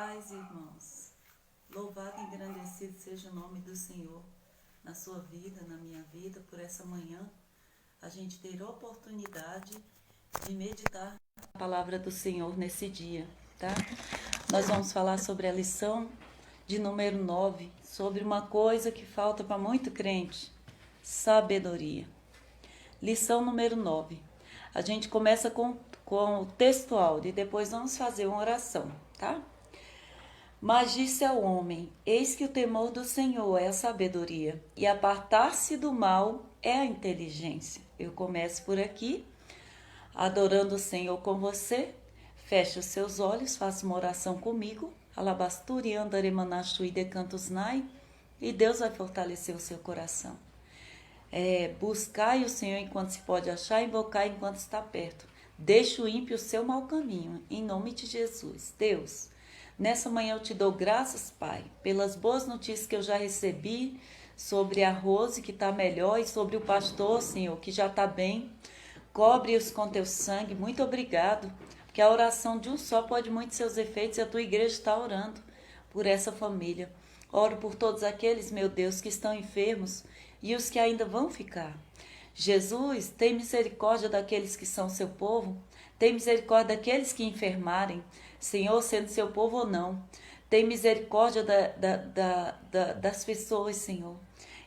paz, irmãos. Louvado e engrandecido seja o nome do Senhor na sua vida, na minha vida, por essa manhã, a gente ter a oportunidade de meditar a palavra do Senhor nesse dia, tá? Nós vamos falar sobre a lição de número 9, sobre uma coisa que falta para muito crente: sabedoria. Lição número 9. A gente começa com o texto áudio e depois vamos fazer uma oração, tá? Mas disse ao homem: eis que o temor do Senhor é a sabedoria, e apartar-se do mal é a inteligência. Eu começo por aqui, adorando o Senhor com você. Feche os seus olhos, faça uma oração comigo. Alabasturi andaremanashui decantos nai, e Deus vai fortalecer o seu coração. Buscai o Senhor enquanto se pode achar, invocai enquanto está perto. Deixe o ímpio o seu mau caminho, em nome de Jesus. Deus, nessa manhã eu te dou graças, Pai, pelas boas notícias que eu já recebi sobre a Rose, que está melhor, e sobre o pastor, Senhor, que já está bem. Cobre-os com teu sangue. Muito obrigado, porque a oração de um só pode muito seus efeitos, e a tua igreja está orando por essa família. Oro por todos aqueles, meu Deus, que estão enfermos e os que ainda vão ficar. Jesus, tem misericórdia daqueles que são seu povo, tem misericórdia daqueles que enfermarem, Senhor, sendo seu povo ou não. Tem misericórdia das pessoas, Senhor.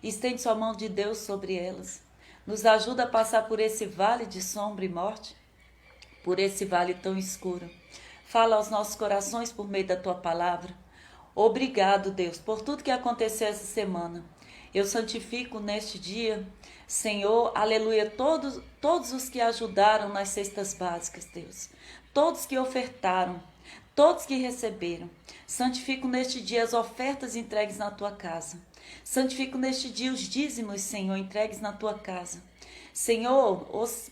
Estende sua mão de Deus sobre elas. Nos ajuda a passar por esse vale de sombra e morte, por esse vale tão escuro. Fala aos nossos corações por meio da tua palavra. Obrigado, Deus, por tudo que aconteceu essa semana. Eu santifico neste dia, Senhor, aleluia, todos os que ajudaram nas cestas básicas, Deus. Todos que ofertaram, todos que receberam. Santifico neste dia as ofertas entregues na tua casa. Santifico neste dia os dízimos, Senhor, entregues na tua casa. Senhor,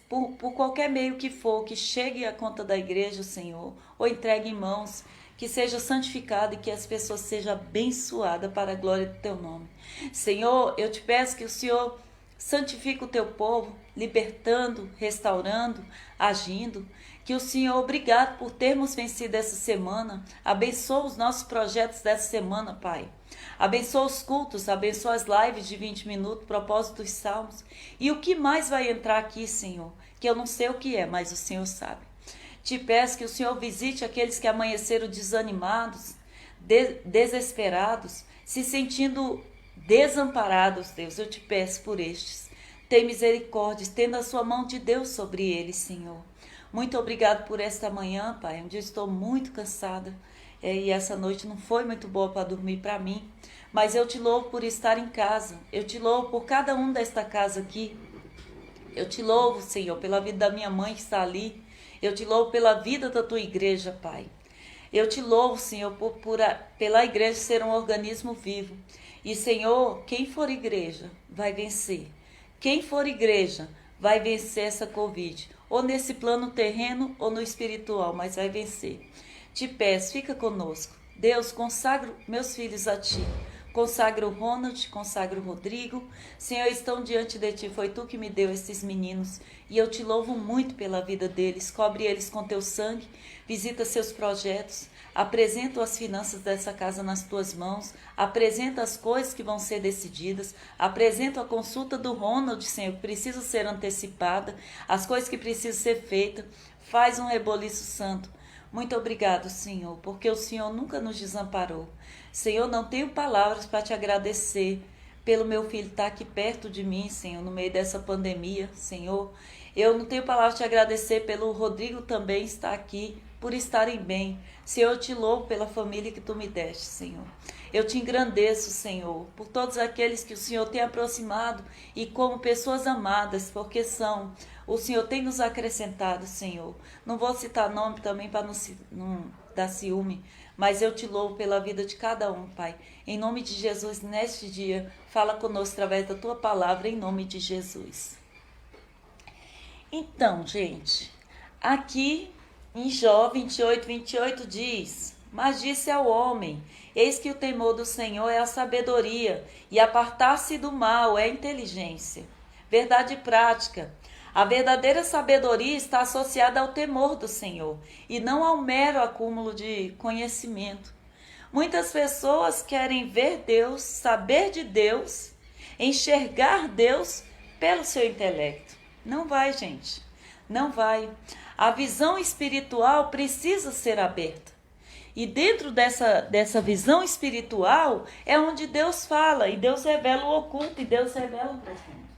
por qualquer meio que for, que chegue à conta da igreja, Senhor, ou entregue em mãos, que seja santificado e que as pessoas sejam abençoadas para a glória do teu nome. Senhor, eu te peço que o Senhor santifique o teu povo, libertando, restaurando, agindo. Que o Senhor, obrigado por termos vencido essa semana. Abençoa os nossos projetos dessa semana, Pai. Abençoa os cultos, abençoa as lives de 20 minutos, propósito dos salmos. E o que mais vai entrar aqui, Senhor? Que eu não sei o que é, mas o Senhor sabe. Te peço que o Senhor visite aqueles que amanheceram desanimados, desesperados, se sentindo desamparados, Deus. Eu te peço por estes. Tem misericórdia, estenda a sua mão de Deus sobre eles, Senhor. Muito obrigado por esta manhã, Pai, onde eu estou muito cansada. E essa noite não foi muito boa para dormir para mim. Mas eu te louvo por estar em casa. Eu te louvo por cada um desta casa aqui. Eu te louvo, Senhor, pela vida da minha mãe que está ali. Eu te louvo pela vida da tua igreja, Pai. Eu te louvo, Senhor, pela igreja ser um organismo vivo. E, Senhor, quem for igreja vai vencer. Quem for igreja vai vencer essa Covid. Ou nesse plano terreno ou no espiritual, mas vai vencer. Te peço, fica conosco. Deus, consagro meus filhos a ti. Consagra o Ronald, consagra o Rodrigo. Senhor, estão diante de ti. Foi tu que me deu esses meninos. E eu te louvo muito pela vida deles. Cobre eles com teu sangue. Visita seus projetos. Apresenta as finanças dessa casa nas tuas mãos. Apresenta as coisas que vão ser decididas. Apresenta a consulta do Ronald, Senhor, que precisa ser antecipada. As coisas que precisam ser feitas. Faz um reboliço santo. Muito obrigado, Senhor, porque o Senhor nunca nos desamparou. Senhor, não tenho palavras para te agradecer pelo meu filho estar aqui perto de mim, Senhor, no meio dessa pandemia, Senhor. Eu não tenho palavras para te agradecer pelo Rodrigo também estar aqui, por estarem bem. Senhor, eu te louvo pela família que tu me deste, Senhor. Eu te engrandeço, Senhor, por todos aqueles que o Senhor tem aproximado e como pessoas amadas, porque são. O Senhor tem nos acrescentado, Senhor. Não vou citar nome também para não dar ciúme, mas eu te louvo pela vida de cada um, Pai. Em nome de Jesus, neste dia, fala conosco através da tua palavra, em nome de Jesus. Então, gente, aqui em Jó 28 diz: mas disse ao homem: eis que o temor do Senhor é a sabedoria, e apartar-se do mal é a inteligência. Verdade prática. A verdadeira sabedoria está associada ao temor do Senhor e não ao mero acúmulo de conhecimento. Muitas pessoas querem ver Deus, saber de Deus, enxergar Deus pelo seu intelecto. Não vai, gente. Não vai. A visão espiritual precisa ser aberta. E dentro dessa visão espiritual é onde Deus fala, e Deus revela o oculto, e Deus revela o profundo.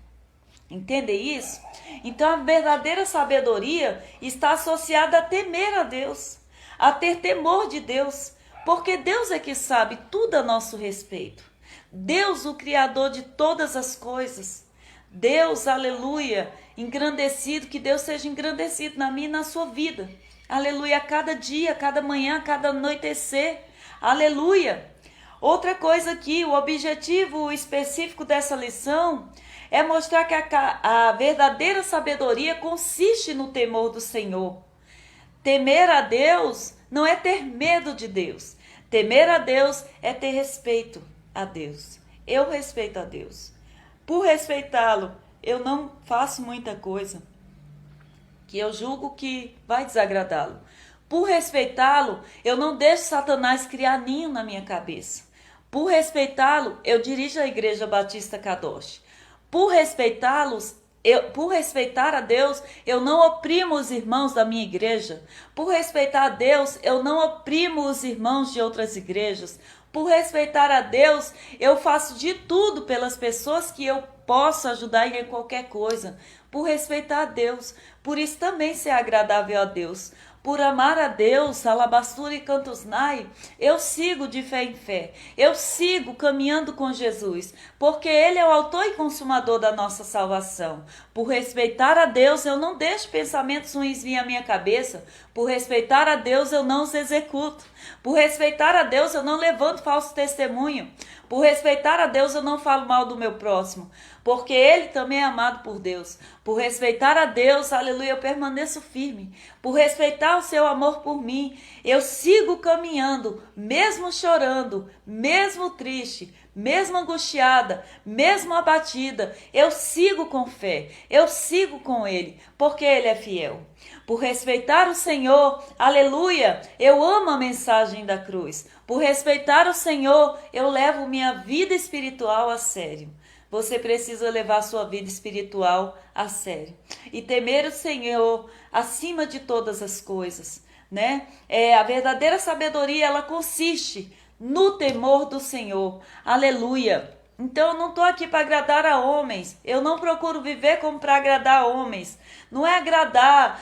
Entende isso? Então a verdadeira sabedoria está associada a temer a Deus, a ter temor de Deus, porque Deus é que sabe tudo a nosso respeito. Deus, o Criador de todas as coisas. Deus, aleluia, engrandecido, que Deus seja engrandecido na minha e na sua vida. Aleluia, a cada dia, a cada manhã, a cada anoitecer. Aleluia. Outra coisa aqui, o objetivo específico dessa lição é mostrar que a verdadeira sabedoria consiste no temor do Senhor. Temer a Deus não é ter medo de Deus. Temer a Deus é ter respeito a Deus. Eu respeito a Deus. Por respeitá-lo, eu não faço muita coisa que eu julgo que vai desagradá-lo. Por respeitá-lo, eu não deixo Satanás criar ninho na minha cabeça. Por respeitá-lo, eu dirijo a Igreja Batista Kadosh. Por respeitá-los, por respeitar a Deus, eu não oprimo os irmãos da minha igreja. Por respeitar a Deus, eu não oprimo os irmãos de outras igrejas. Por respeitar a Deus, eu faço de tudo pelas pessoas que eu posso ajudar em qualquer coisa. Por respeitar a Deus, por isso também ser agradável a Deus. Por amar a Deus, alabastura e cantos nai, eu sigo de fé em fé. Eu sigo caminhando com Jesus, porque Ele é o autor e consumador da nossa salvação. Por respeitar a Deus, eu não deixo pensamentos ruins vir à minha cabeça. Por respeitar a Deus, eu não os executo. Por respeitar a Deus, eu não levanto falso testemunho. Por respeitar a Deus, eu não falo mal do meu próximo, porque Ele também é amado por Deus. Por respeitar a Deus, aleluia, eu permaneço firme. Por respeitar o seu amor por mim, eu sigo caminhando, mesmo chorando, mesmo triste, mesmo angustiada, mesmo abatida. Eu sigo com fé, eu sigo com Ele, porque Ele é fiel. Por respeitar o Senhor, aleluia, eu amo a mensagem da cruz. Por respeitar o Senhor, eu levo minha vida espiritual a sério. Você precisa levar a sua vida espiritual a sério. E temer o Senhor acima de todas as coisas, né? A verdadeira sabedoria, ela consiste no temor do Senhor. Aleluia. Então eu não estou aqui para agradar a homens. Eu não procuro viver como para agradar a homens. Não é agradar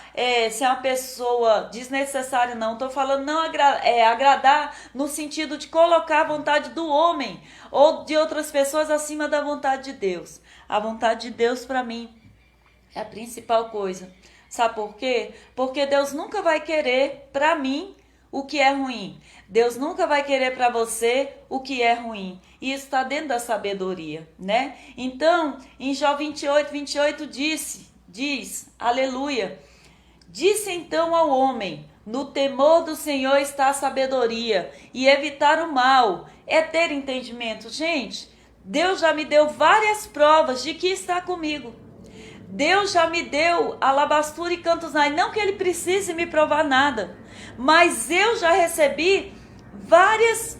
se é uma pessoa desnecessária, não. Estou falando não agradar no sentido de colocar a vontade do homem ou de outras pessoas acima da vontade de Deus. A vontade de Deus para mim é a principal coisa. Sabe por quê? Porque Deus nunca vai querer para mim o que é ruim. Deus nunca vai querer para você o que é ruim. E isso está dentro da sabedoria, né? Então, em Jó 28 diz, aleluia, disse então ao homem, no temor do Senhor está a sabedoria, e evitar o mal é ter entendimento. Gente, Deus já me deu várias provas de que está comigo. Deus já me deu alabastura e cantos nai, não que Ele precise me provar nada, mas eu já recebi vários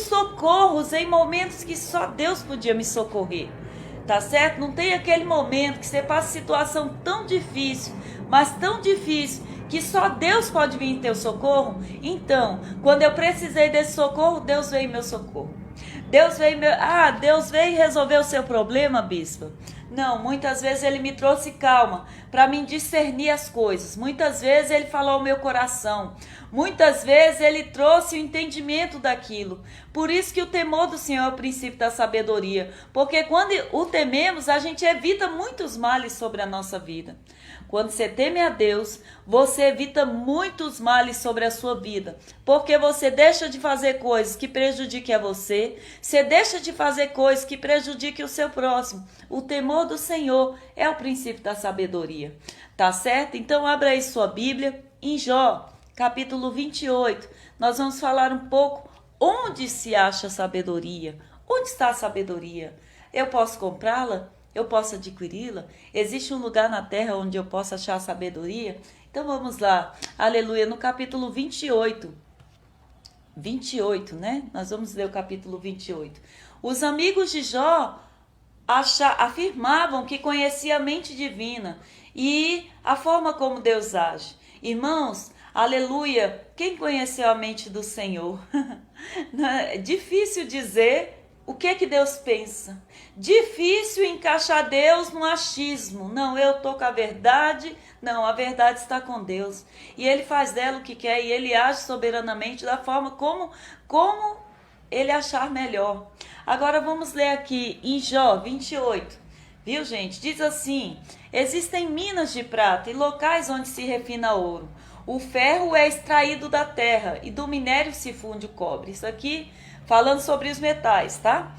socorros em momentos que só Deus podia me socorrer, tá certo? Não tem aquele momento que você passa situação tão difícil, mas tão difícil, que só Deus pode vir em teu socorro. Então, quando eu precisei desse socorro, Deus veio em meu socorro. Deus veio resolver o seu problema, bispa? Não, muitas vezes Ele me trouxe calma para mim discernir as coisas. Muitas vezes Ele falou ao meu coração. Muitas vezes Ele trouxe o entendimento daquilo. Por isso que o temor do Senhor é o princípio da sabedoria. Porque quando o tememos, a gente evita muitos males sobre a nossa vida. Quando você teme a Deus, você evita muitos males sobre a sua vida, porque você deixa de fazer coisas que prejudiquem a você, você deixa de fazer coisas que prejudiquem o seu próximo. O temor do Senhor é o princípio da sabedoria, tá certo? Então abra aí sua Bíblia em Jó, capítulo 28, nós vamos falar um pouco onde se acha a sabedoria, onde está a sabedoria. Eu posso comprá-la? Eu posso adquiri-la? Existe um lugar na terra onde eu possa achar a sabedoria? Então vamos lá, aleluia, no capítulo 28, 28, né? Nós vamos ler o capítulo 28. Os amigos de Jó afirmavam que conhecia a mente divina e a forma como Deus age. Irmãos, aleluia, quem conheceu a mente do Senhor? É difícil dizer o que é que Deus pensa. Difícil encaixar Deus no achismo. Não, eu estou com a verdade. Não, a verdade está com Deus. E Ele faz dela o que quer e Ele age soberanamente da forma como Ele achar melhor. Agora vamos ler aqui em Jó 28. Viu, gente? Diz assim: existem minas de prata e locais onde se refina ouro. O ferro é extraído da terra e do minério se funde o cobre. Isso aqui falando sobre os metais, tá?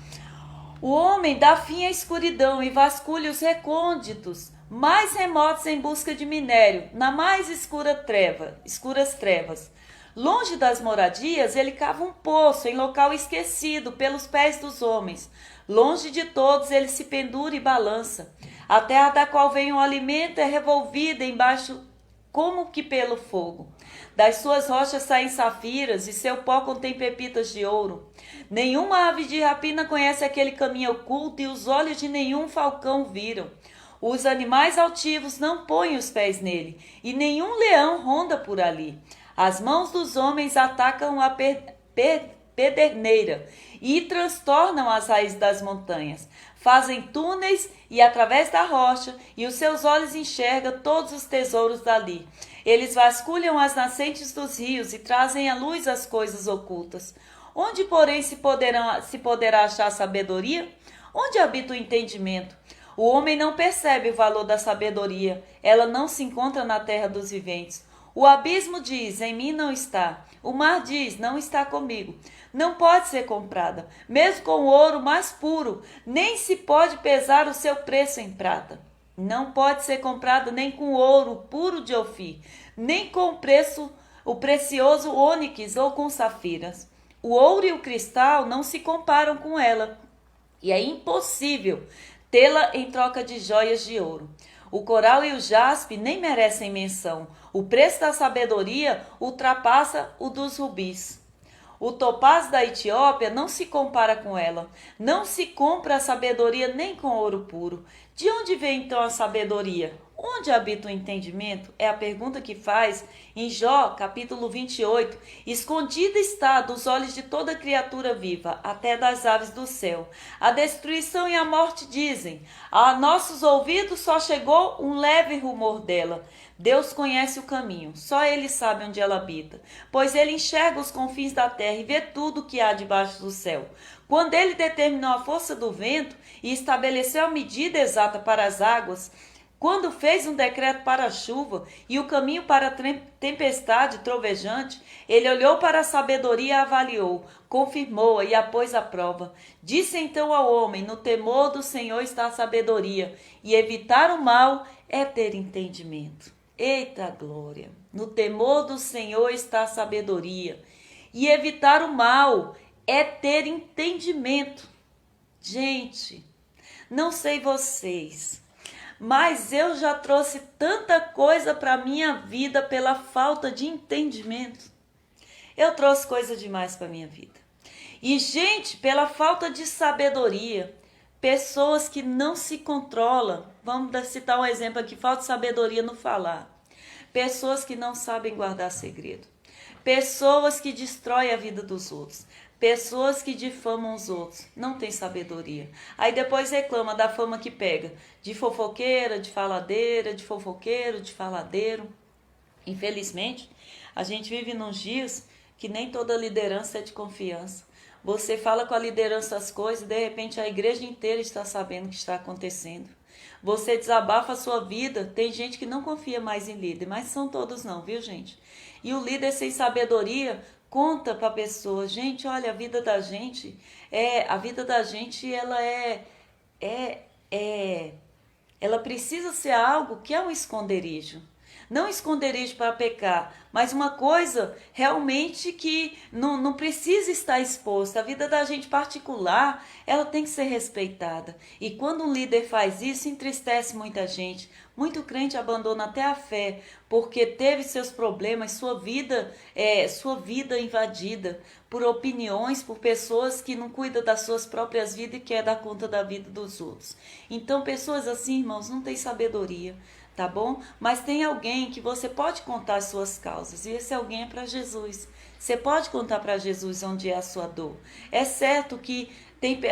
O homem dá fim à escuridão e vasculha os recônditos mais remotos em busca de minério, na mais escuras trevas. Longe das moradias, ele cava um poço em local esquecido pelos pés dos homens. Longe de todos, ele se pendura e balança. A terra da qual vem o alimento é revolvida embaixo como que pelo fogo. Das suas rochas saem safiras e seu pó contém pepitas de ouro. Nenhuma ave de rapina conhece aquele caminho oculto e os olhos de nenhum falcão viram. Os animais altivos não põem os pés nele e nenhum leão ronda por ali. As mãos dos homens atacam a pederneira e transtornam as raízes das montanhas. Fazem túneis e através da rocha, e os seus olhos enxergam todos os tesouros dali. Eles vasculham as nascentes dos rios e trazem à luz as coisas ocultas. Onde, porém, se poderá achar sabedoria? Onde habita o entendimento? O homem não percebe o valor da sabedoria. Ela não se encontra na terra dos viventes. O abismo diz, em mim não está. O mar diz, não está comigo. Não pode ser comprada, mesmo com o ouro mais puro, nem se pode pesar o seu preço em prata. Não pode ser comprada nem com ouro puro de Ofir, nem com o precioso ônix ou com safiras. O ouro e o cristal não se comparam com ela, e é impossível tê-la em troca de joias de ouro. O coral e o jaspe nem merecem menção. O preço da sabedoria ultrapassa o dos rubis. O topaz da Etiópia não se compara com ela. Não se compra a sabedoria nem com ouro puro. De onde vem então a sabedoria? Onde habita o entendimento? É a pergunta que faz em Jó, capítulo 28. Escondida está dos olhos de toda criatura viva, até das aves do céu. A destruição e a morte dizem: a nossos ouvidos só chegou um leve rumor dela. Deus conhece o caminho, só Ele sabe onde ela habita, pois Ele enxerga os confins da terra e vê tudo o que há debaixo do céu. Quando Ele determinou a força do vento e estabeleceu a medida exata para as águas, quando fez um decreto para a chuva e o caminho para a tempestade trovejante, Ele olhou para a sabedoria e a avaliou, confirmou-a e a pôs à prova. Disse então ao homem: no temor do Senhor está a sabedoria, e evitar o mal é ter entendimento. Eita glória! No temor do Senhor está a sabedoria, e evitar o mal é ter entendimento. Gente, não sei vocês, mas eu já trouxe tanta coisa para a minha vida pela falta de entendimento. Eu trouxe coisa demais para a minha vida. E, gente, pela falta de sabedoria, pessoas que não se controlam. Vamos citar um exemplo aqui, falta de sabedoria no falar. Pessoas que não sabem guardar segredo. Pessoas que destroem a vida dos outros. Pessoas que difamam os outros. Não tem sabedoria. Aí depois reclama da fama que pega. De fofoqueira, de faladeira, de fofoqueiro, de faladeiro. Infelizmente, a gente vive nos dias que nem toda liderança é de confiança. Você fala com a liderança as coisas e de repente a igreja inteira está sabendo o que está acontecendo. Você desabafa a sua vida, tem gente que não confia mais em líder, mas são todos não, viu gente? E o líder sem sabedoria conta para a pessoa: gente, olha, a vida da gente, ela precisa ser algo que é um esconderijo. não esconderijo para pecar, mas uma coisa realmente que não precisa estar exposta. A vida da gente particular, ela tem que ser respeitada. E quando um líder faz isso, entristece muita gente. Muito crente abandona até a fé, porque teve seus problemas, sua vida invadida por opiniões, por pessoas que não cuidam das suas próprias vidas e quer dar conta da vida dos outros. Então, pessoas assim, irmãos, não têm sabedoria, tá bom? Mas tem alguém que você pode contar as suas causas, e esse alguém é para Jesus. Você pode contar para Jesus onde é a sua dor. É certo que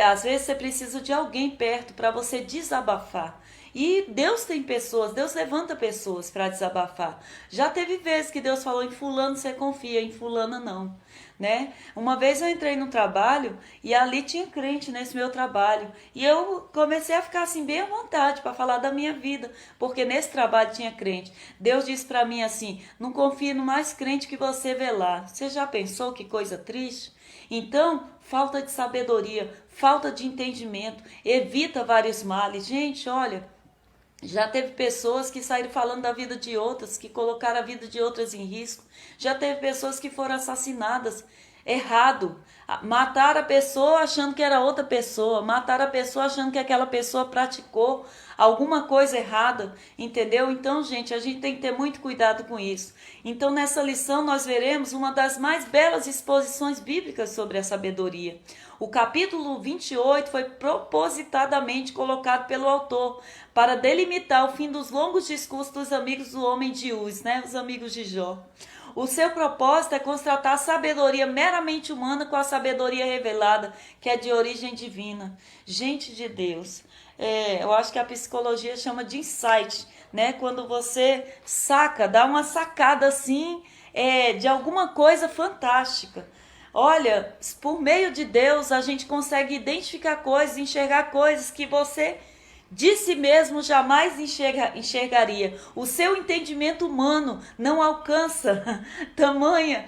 às vezes você precisa de alguém perto para você desabafar. E Deus tem pessoas, Deus levanta pessoas para desabafar. Já teve vezes que Deus falou: em fulano você confia, em fulana não, né? Uma vez eu entrei no trabalho e ali tinha crente nesse meu trabalho. E eu comecei a ficar assim bem à vontade para falar da minha vida, porque nesse trabalho tinha crente. Deus disse para mim assim: não confie no mais crente que você vê lá. Você já pensou que coisa triste? Então, falta de sabedoria, falta de entendimento, evita vários males. Gente, olha, já teve pessoas que saíram falando da vida de outras, que colocaram a vida de outras em risco. Já teve pessoas que foram assassinadas errado. Mataram a pessoa achando que era outra pessoa. Mataram a pessoa achando que aquela pessoa praticou alguma coisa errada, entendeu? Então, gente, a gente tem que ter muito cuidado com isso. Então, nessa lição, nós veremos uma das mais belas exposições bíblicas sobre a sabedoria. O capítulo 28 foi propositadamente colocado pelo autor para delimitar o fim dos longos discursos dos amigos do homem de Uz, né? Os amigos de Jó. O seu propósito é constatar a sabedoria meramente humana com a sabedoria revelada, que é de origem divina. Gente de Deus, eu acho que a psicologia chama de insight, né? Quando você saca, dá uma sacada assim, de alguma coisa fantástica. Olha, por meio de Deus a gente consegue identificar coisas, enxergar coisas que você de si mesmo jamais enxergaria. O seu entendimento humano não alcança tamanha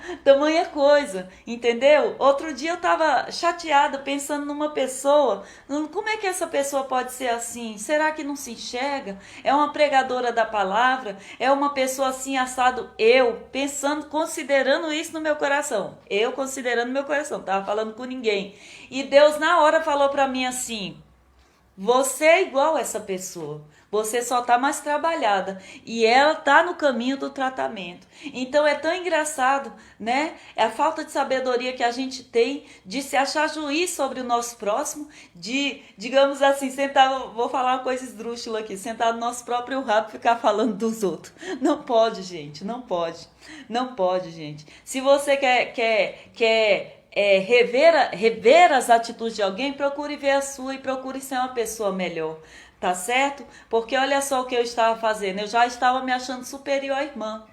coisa, entendeu? Outro dia eu estava chateada pensando numa pessoa. Como é que essa pessoa pode ser assim? Será que não se enxerga? É uma pregadora da palavra? É uma pessoa assim assado? Eu pensando, considerando isso no meu coração. Eu considerando no meu coração, estava falando com ninguém. E Deus na hora falou para mim assim: você é igual a essa pessoa, você só está mais trabalhada e ela está no caminho do tratamento. Então é tão engraçado, né? É a falta de sabedoria que a gente tem de se achar juiz sobre o nosso próximo, de, digamos assim, sentar, vou falar uma coisa esdrúxula aqui, sentar no nosso próprio rabo e ficar falando dos outros. Não pode, gente, não pode. Não pode, gente. Se você quer rever as atitudes de alguém, procure ver a sua e procure ser uma pessoa melhor, tá certo? Porque olha só o que eu estava fazendo, eu já estava me achando superior à irmã,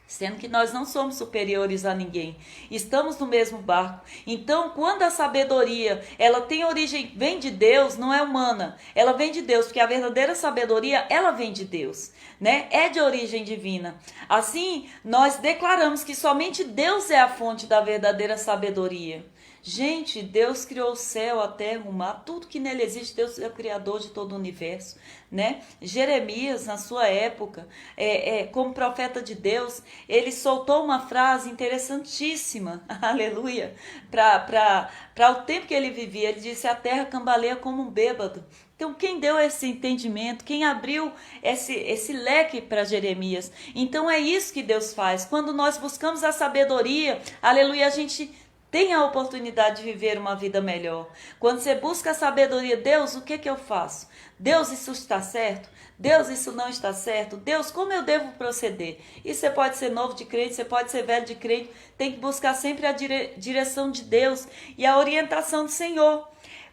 sendo que nós não somos superiores a ninguém, estamos no mesmo barco. Então, quando a sabedoria, ela tem origem, vem de Deus, não é humana, ela vem de Deus, porque a verdadeira sabedoria, ela vem de Deus, né? É de origem divina. Assim, nós declaramos que somente Deus é a fonte da verdadeira sabedoria. Gente, Deus criou o céu, a terra, o mar, tudo que nele existe. Deus é o criador de todo o universo, né? Jeremias, na sua época, como profeta de Deus, ele soltou uma frase interessantíssima, aleluia, para o tempo que ele vivia. Ele disse: a terra cambaleia como um bêbado. Então, quem deu esse entendimento, quem abriu esse leque para Jeremias? Então, é isso que Deus faz. Quando nós buscamos a sabedoria, aleluia, a gente tem a oportunidade de viver uma vida melhor. Quando você busca a sabedoria, Deus, o que eu faço? Deus, isso está certo? Deus, isso não está certo? Deus, como eu devo proceder? E você pode ser novo de crente, você pode ser velho de crente, tem que buscar sempre a direção de Deus e a orientação do Senhor.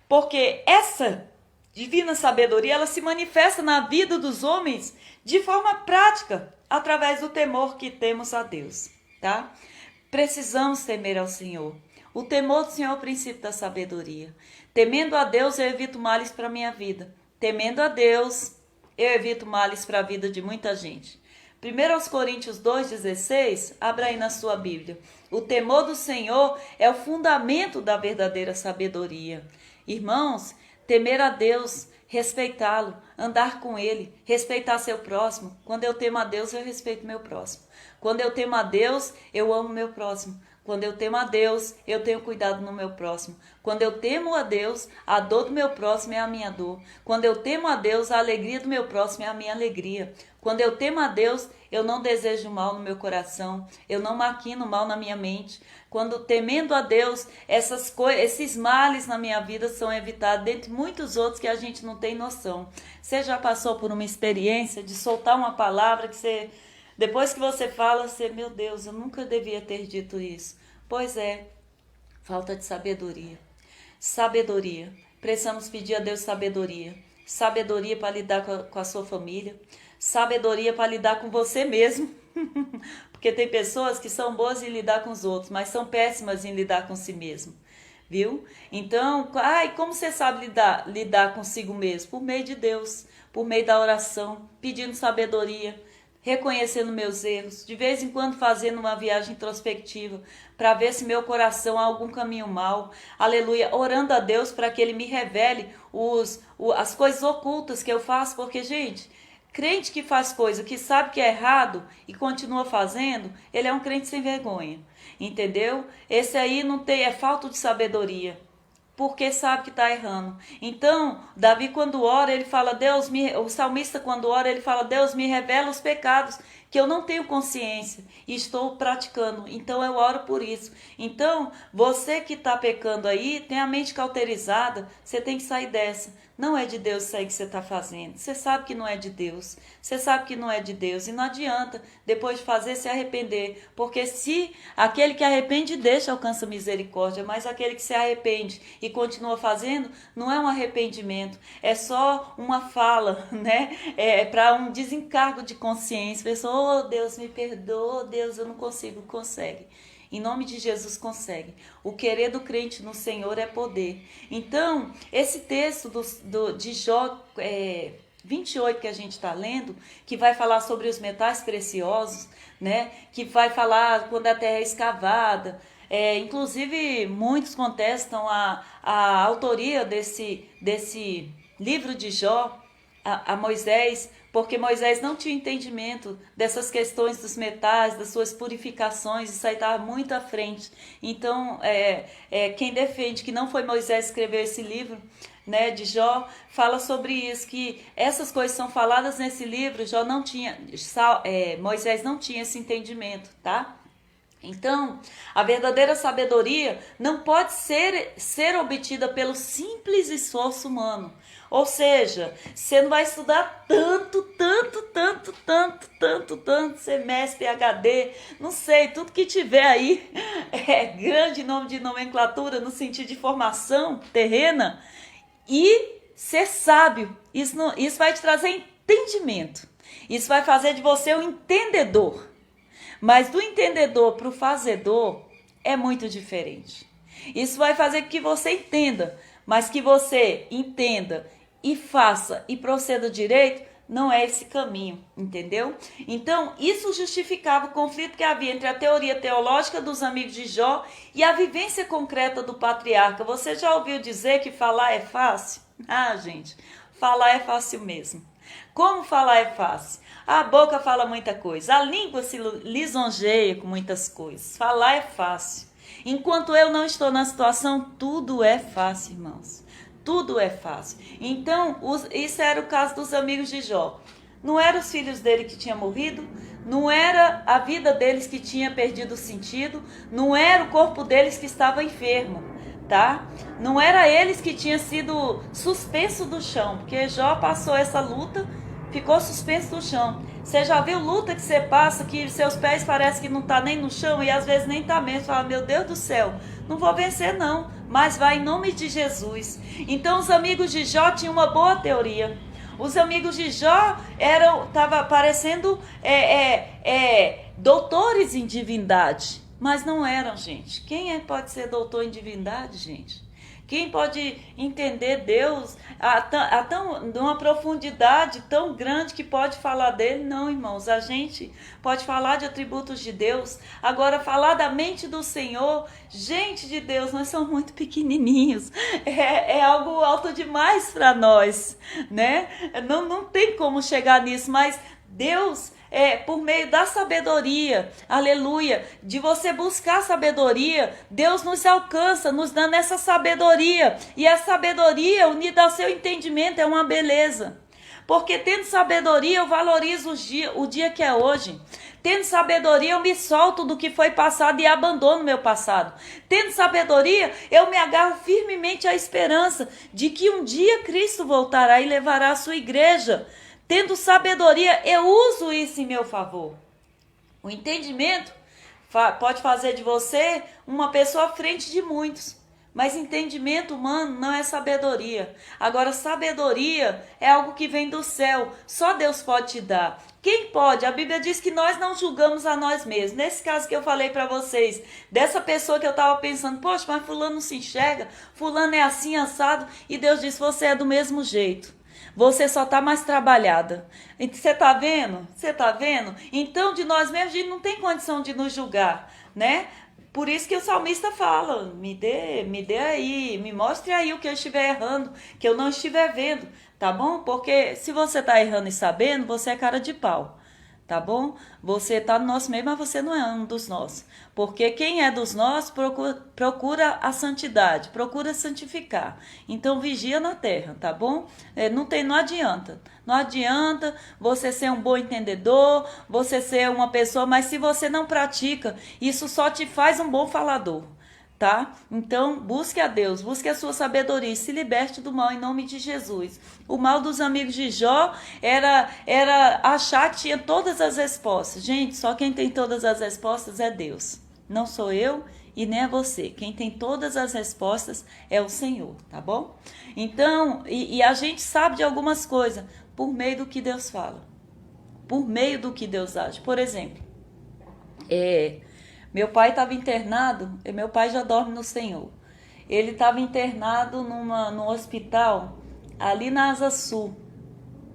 Porque essa divina sabedoria, ela se manifesta na vida dos homens de forma prática, através do temor que temos a Deus, tá? Precisamos temer ao Senhor. O temor do Senhor é o princípio da sabedoria. Temendo a Deus, eu evito males para a minha vida. Temendo a Deus, eu evito males para a vida de muita gente. 1 Coríntios 2,16, abra aí na sua Bíblia. O temor do Senhor é o fundamento da verdadeira sabedoria. Irmãos, Temer a Deus, respeitá-lo, andar com ele, respeitar seu próximo. Quando eu temo a Deus, eu respeito meu próximo. Quando eu temo a Deus, eu amo meu próximo. Quando eu temo a Deus, eu tenho cuidado no meu próximo. Quando eu temo a Deus, a dor do meu próximo é a minha dor. Quando eu temo a Deus, a alegria do meu próximo é a minha alegria. Quando eu temo a Deus, eu não desejo mal no meu coração, eu não maquino mal na minha mente. Quando temendo a Deus, esses males na minha vida são evitados, dentre muitos outros que a gente não tem noção. Você já passou por uma experiência de soltar uma palavra que você... Depois que você fala, você, meu Deus, eu nunca devia ter dito isso. Pois é, falta de sabedoria. Sabedoria. Precisamos pedir a Deus sabedoria. Sabedoria para lidar com a sua família. Sabedoria para lidar com você mesmo. Porque tem pessoas que são boas em lidar com os outros, mas são péssimas em lidar com si mesmo. Viu? Então, como você sabe lidar consigo mesmo? Por meio de Deus, por meio da oração, pedindo sabedoria, reconhecendo meus erros, de vez em quando fazendo uma viagem introspectiva para ver se meu coração há algum caminho mau, aleluia, orando a Deus para que Ele me revele as coisas ocultas que eu faço, porque, gente, crente que faz coisa que sabe que é errado e continua fazendo, ele é um crente sem vergonha, entendeu? Esse aí não tem, é falta de sabedoria, porque sabe que está errando. Então, Davi quando ora, ele fala, o salmista quando ora, ele fala, Deus me revela os pecados que eu não tenho consciência e estou praticando, então eu oro por isso. Então, você que está pecando aí, tem a mente cauterizada, você tem que sair dessa. Não é de Deus isso aí que você está fazendo. Você sabe que não é de Deus. Você sabe que não é de Deus. E não adianta, depois de fazer, se arrepender. Porque se aquele que arrepende deixa, alcança misericórdia. Mas aquele que se arrepende e continua fazendo, não é um arrependimento. É só uma fala, né? É para um desencargo de consciência. Pessoa, oh Deus, me perdoa. Oh Deus, eu não consigo. Consegue. Em nome de Jesus consegue. O querer do crente no Senhor é poder. Então, esse texto de Jó 28 que a gente está lendo, que vai falar sobre os metais preciosos, né? Que vai falar quando a terra é escavada. Inclusive, muitos contestam a autoria desse livro de Jó a Moisés, porque Moisés não tinha entendimento dessas questões dos metais, das suas purificações, isso aí estava muito à frente. Então, quem defende que não foi Moisés que escreveu esse livro, né, de Jó, fala sobre isso, que essas coisas são faladas nesse livro, Moisés não tinha esse entendimento, tá? Então, a verdadeira sabedoria não pode ser obtida pelo simples esforço humano. Ou seja, você não vai estudar tanto, semestre, PhD, não sei, tudo que tiver aí, grande nome de nomenclatura no sentido de formação terrena, e ser sábio. Isso vai te trazer entendimento. Isso vai fazer de você um entendedor. Mas do entendedor para o fazedor é muito diferente. Isso vai fazer que você entenda, mas que você entenda e faça e proceda direito, não é esse caminho, entendeu? Então, isso justificava o conflito que havia entre a teoria teológica dos amigos de Jó e a vivência concreta do patriarca. Você já ouviu dizer que falar é fácil? Ah, gente, falar é fácil mesmo. Como falar é fácil? A boca fala muita coisa, a língua se lisonjeia com muitas coisas. Falar é fácil. Enquanto eu não estou na situação, tudo é fácil, irmãos. Tudo é fácil. Então, isso era o caso dos amigos de Jó. Não eram os filhos dele que tinham morrido, não era a vida deles que tinha perdido o sentido, não era o corpo deles que estava enfermo, tá? Não era eles que tinham sido suspenso do chão, porque Jó passou essa luta, ficou suspenso do chão. Você já viu luta que você passa, que seus pés parecem que não tá nem no chão e às vezes nem tá mesmo. Você fala, meu Deus do céu, não vou vencer não, mas vai em nome de Jesus. Então os amigos de Jó tinham uma boa teoria. Os amigos de Jó estavam parecendo doutores em divindade, mas não eram, gente. Quem pode ser doutor em divindade, gente? Quem pode entender Deus de uma profundidade tão grande que pode falar dele? Não, irmãos. A gente pode falar de atributos de Deus. Agora, falar da mente do Senhor, gente de Deus, nós somos muito pequenininhos. É algo alto demais para nós, né? Não tem como chegar nisso, mas Deus, por meio da sabedoria, aleluia, de você buscar sabedoria, Deus nos alcança, nos dando essa sabedoria, e a sabedoria unida ao seu entendimento é uma beleza, porque tendo sabedoria eu valorizo o dia que é hoje, tendo sabedoria eu me solto do que foi passado e abandono meu passado, tendo sabedoria eu me agarro firmemente à esperança de que um dia Cristo voltará e levará a sua igreja. Tendo sabedoria, eu uso isso em meu favor. O entendimento pode fazer de você uma pessoa à frente de muitos. Mas entendimento humano não é sabedoria. Agora, sabedoria é algo que vem do céu. Só Deus pode te dar. Quem pode? A Bíblia diz que nós não julgamos a nós mesmos. Nesse caso que eu falei para vocês, dessa pessoa que eu estava pensando, poxa, mas fulano não se enxerga, fulano é assim, assado. E Deus diz, você é do mesmo jeito. Você só está mais trabalhada. Você está vendo? Você está vendo? Então, de nós mesmos, a gente não tem condição de nos julgar, né? Por isso que o salmista fala, me dê aí, me mostre aí o que eu estiver errando, que eu não estiver vendo, tá bom? Porque se você está errando e sabendo, você é cara de pau, tá bom? Você está no nosso meio, mas você não é um dos nossos. Porque quem é dos nossos procura a santidade, procura santificar. Então vigia na terra, tá bom? Não adianta. Não adianta você ser um bom entendedor, você ser uma pessoa, mas se você não pratica, isso só te faz um bom falador. Tá? Então, busque a Deus, busque a sua sabedoria e se liberte do mal em nome de Jesus. O mal dos amigos de Jó era achar que tinha todas as respostas. Gente, só quem tem todas as respostas é Deus. Não sou eu e nem é você. Quem tem todas as respostas é o Senhor, tá bom? Então, e a gente sabe de algumas coisas por meio do que Deus fala, por meio do que Deus age. Por exemplo, meu pai estava internado, e meu pai já dorme no Senhor. Ele estava internado num hospital ali na Asa Sul,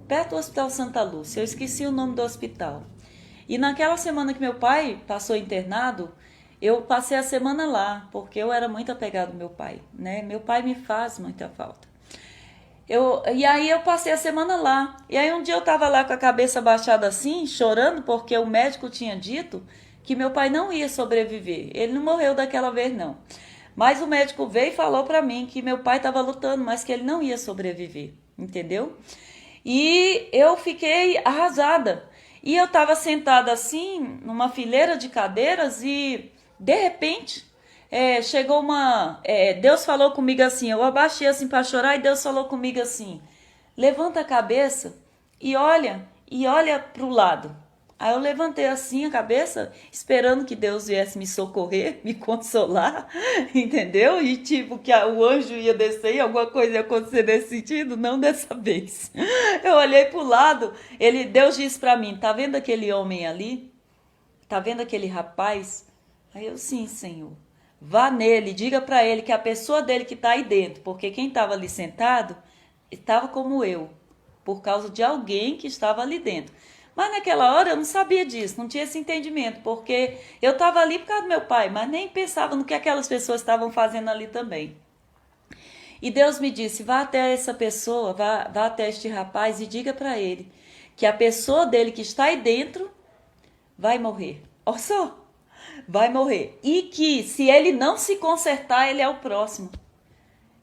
perto do Hospital Santa Lúcia. Eu esqueci o nome do hospital. E naquela semana que meu pai passou internado, eu passei a semana lá, porque eu era muito apegado ao meu pai, né? Meu pai me faz muita falta. E aí eu passei a semana lá. E aí um dia eu estava lá com a cabeça baixada assim, chorando, porque o médico tinha dito que meu pai não ia sobreviver. Ele não morreu daquela vez, não. Mas o médico veio e falou para mim que meu pai estava lutando, mas que ele não ia sobreviver, entendeu? E eu fiquei arrasada. E eu estava sentada assim, numa fileira de cadeiras e, de repente, chegou Deus falou comigo assim, eu abaixei assim para chorar e Deus falou comigo assim, levanta a cabeça e olha para o lado. Aí eu levantei assim a cabeça, esperando que Deus viesse me socorrer, me consolar, entendeu? E tipo, que o anjo ia descer e alguma coisa ia acontecer nesse sentido, não dessa vez. Eu olhei pro lado, Deus disse pra mim, tá vendo aquele homem ali? Tá vendo aquele rapaz? Aí eu, sim, Senhor. Vá nele, diga pra ele que a pessoa dele que tá aí dentro, porque quem tava ali sentado, estava como eu, por causa de alguém que estava ali dentro. Mas naquela hora eu não sabia disso, não tinha esse entendimento, porque eu estava ali por causa do meu pai, mas nem pensava no que aquelas pessoas estavam fazendo ali também. E Deus me disse, vá até essa pessoa, vá até este rapaz e diga para ele que a pessoa dele que está aí dentro vai morrer. Olha só, vai morrer. E que se ele não se consertar, ele é o próximo.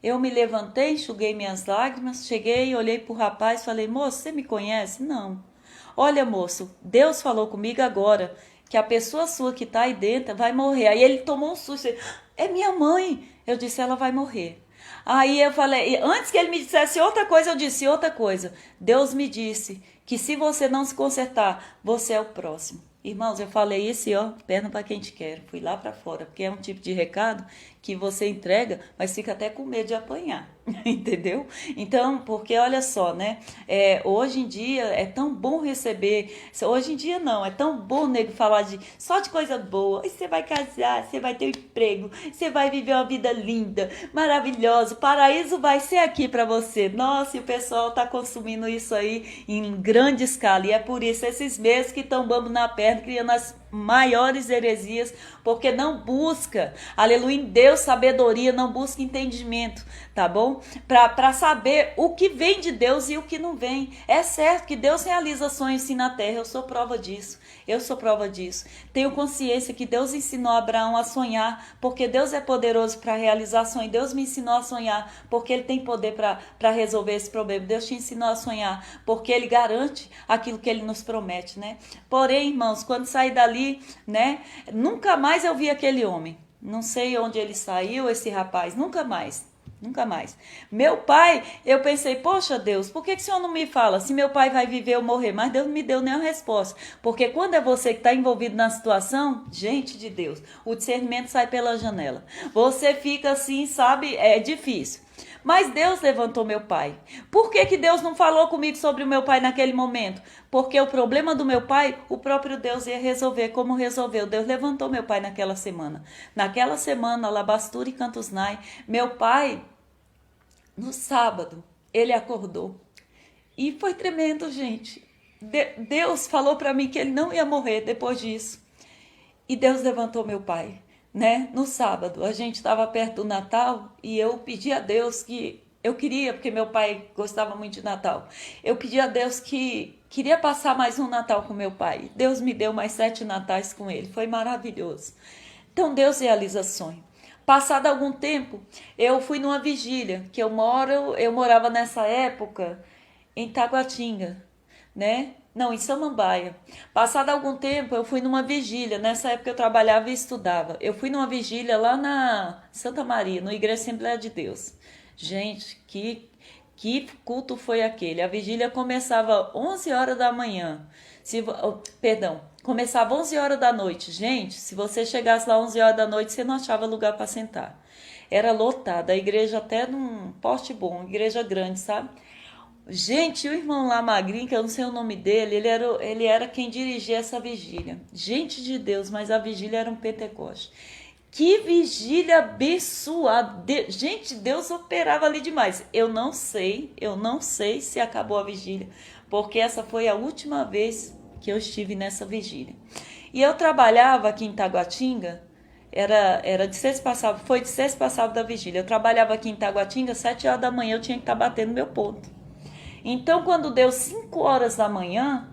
Eu me levantei, enxuguei minhas lágrimas, cheguei, olhei para o rapaz e falei, moço, você me conhece? Não. Olha, moço, Deus falou comigo agora que a pessoa sua que está aí dentro vai morrer. Aí ele tomou um susto. É minha mãe. Eu disse, ela vai morrer. Aí eu falei, antes que ele me dissesse outra coisa, eu disse outra coisa. Deus me disse que se você não se consertar, você é o próximo. Irmãos, eu falei isso e ó, perna para quem te quer. Fui lá para fora, porque é um tipo de recado que você entrega, mas fica até com medo de apanhar, entendeu? Então, porque olha só, né? Hoje em dia é tão bom receber. Hoje em dia não, é tão bom nego falar só de coisa boa. E você vai casar, você vai ter um emprego, você vai viver uma vida linda, maravilhosa. O paraíso vai ser aqui para você. Nossa, e o pessoal tá consumindo isso aí em grande escala. E é por isso esses meses que estão bambo na perna, criando as maiores heresias, porque não busca, aleluia, em Deus sabedoria, não busca entendimento, tá bom? Para saber o que vem de Deus e o que não vem. É certo que Deus realiza sonhos sim na terra, eu sou prova disso. Eu sou prova disso. Tenho consciência que Deus ensinou Abraão a sonhar, porque Deus é poderoso para realizar sonhos. Deus me ensinou a sonhar, porque Ele tem poder para resolver esse problema. Deus te ensinou a sonhar, porque Ele garante aquilo que Ele nos promete, né? Porém, irmãos, quando saí dali, né? Nunca mais eu vi aquele homem. Não sei onde ele saiu, esse rapaz. Nunca mais. Nunca mais. Meu pai, eu pensei, poxa Deus, por que o Senhor não me fala se meu pai vai viver ou morrer? Mas Deus não me deu nenhuma resposta. Porque quando é você que está envolvido na situação, gente de Deus, o discernimento sai pela janela. Você fica assim, sabe, é difícil. Mas Deus levantou meu pai. Por que Deus não falou comigo sobre o meu pai naquele momento? Porque o problema do meu pai, o próprio Deus ia resolver. Como resolveu? Deus levantou meu pai naquela semana. Naquela semana, Labastura e Cantusnai, meu pai, no sábado, ele acordou. E foi tremendo, gente. Deus falou para mim que ele não ia morrer depois disso. E Deus levantou meu pai. Né? No sábado, a gente estava perto do Natal e eu pedi a Deus que eu queria, porque meu pai gostava muito de Natal. Eu pedi a Deus que queria passar mais um Natal com meu pai. Deus me deu mais 7 natais com ele. Foi maravilhoso. Então Deus realiza sonho. Passado algum tempo, eu fui numa vigília, que eu morava nessa época em Taguatinga, né? Não, em Samambaia. Passado algum tempo, eu fui numa vigília. Nessa época eu trabalhava e estudava. Eu fui numa vigília lá na Santa Maria, no Igreja Assembleia de Deus. Gente, que culto foi aquele? A vigília começava 11 horas da manhã. Começava 11 horas da noite. Gente, se você chegasse lá 11 horas da noite, você não achava lugar para sentar. Era lotada, a igreja até num poste bom, igreja grande, sabe? Gente, o irmão lá magrinho, que eu não sei o nome dele, ele era quem dirigia essa vigília. Gente de Deus, mas a vigília era um Pentecoste. Que vigília abençoada. Gente, Deus operava ali demais. Eu não sei se acabou a vigília, porque essa foi a última vez que eu estive nessa vigília. E eu trabalhava aqui em Taguatinga, era de sexta para sábado, foi de sexta para sábado da vigília. Eu trabalhava aqui em Taguatinga, 7 horas da manhã eu tinha que estar batendo meu ponto. Então, quando deu 5 horas da manhã,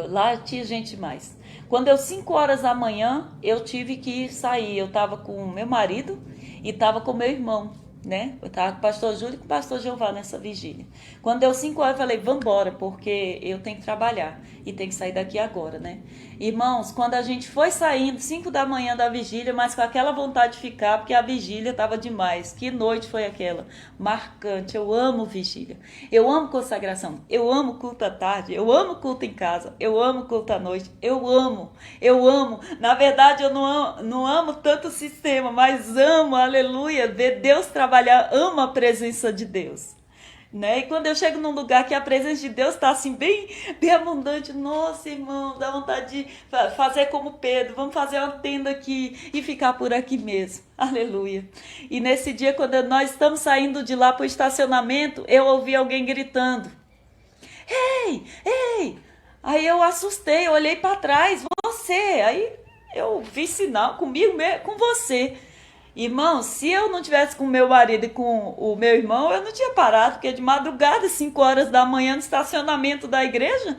lá tinha gente mais. Quando deu 5 horas da manhã, eu tive que sair. Eu estava com o meu marido e estava com o meu irmão, né? Eu estava com o pastor Júlio e com o pastor Jeová nessa vigília. Quando deu 5 horas, eu falei, vambora, porque eu tenho que trabalhar e tenho que sair daqui agora, né? Irmãos, quando a gente foi saindo, 5 da manhã da vigília, mas com aquela vontade de ficar, porque a vigília estava demais. Que noite foi aquela? Marcante. Eu amo vigília. Eu amo consagração. Eu amo culto à tarde. Eu amo culto em casa. Eu amo culto à noite. Eu amo. Eu amo. Na verdade, eu não amo tanto o sistema, mas amo, aleluia, ver Deus trabalhar. Amo a presença de Deus. Né? E quando eu chego num lugar que a presença de Deus está assim bem abundante, nossa, irmão, dá vontade de fazer como Pedro, vamos fazer uma tenda aqui e ficar por aqui mesmo, aleluia. E nesse dia, quando nós estamos saindo de lá para o estacionamento, eu ouvi alguém gritando, ei, ei, aí eu assustei, eu olhei para trás, você, aí eu vi sinal comigo mesmo, com você. Irmão, se eu não tivesse com o meu marido e com o meu irmão, eu não tinha parado, porque de madrugada, 5 horas da manhã, no estacionamento da igreja,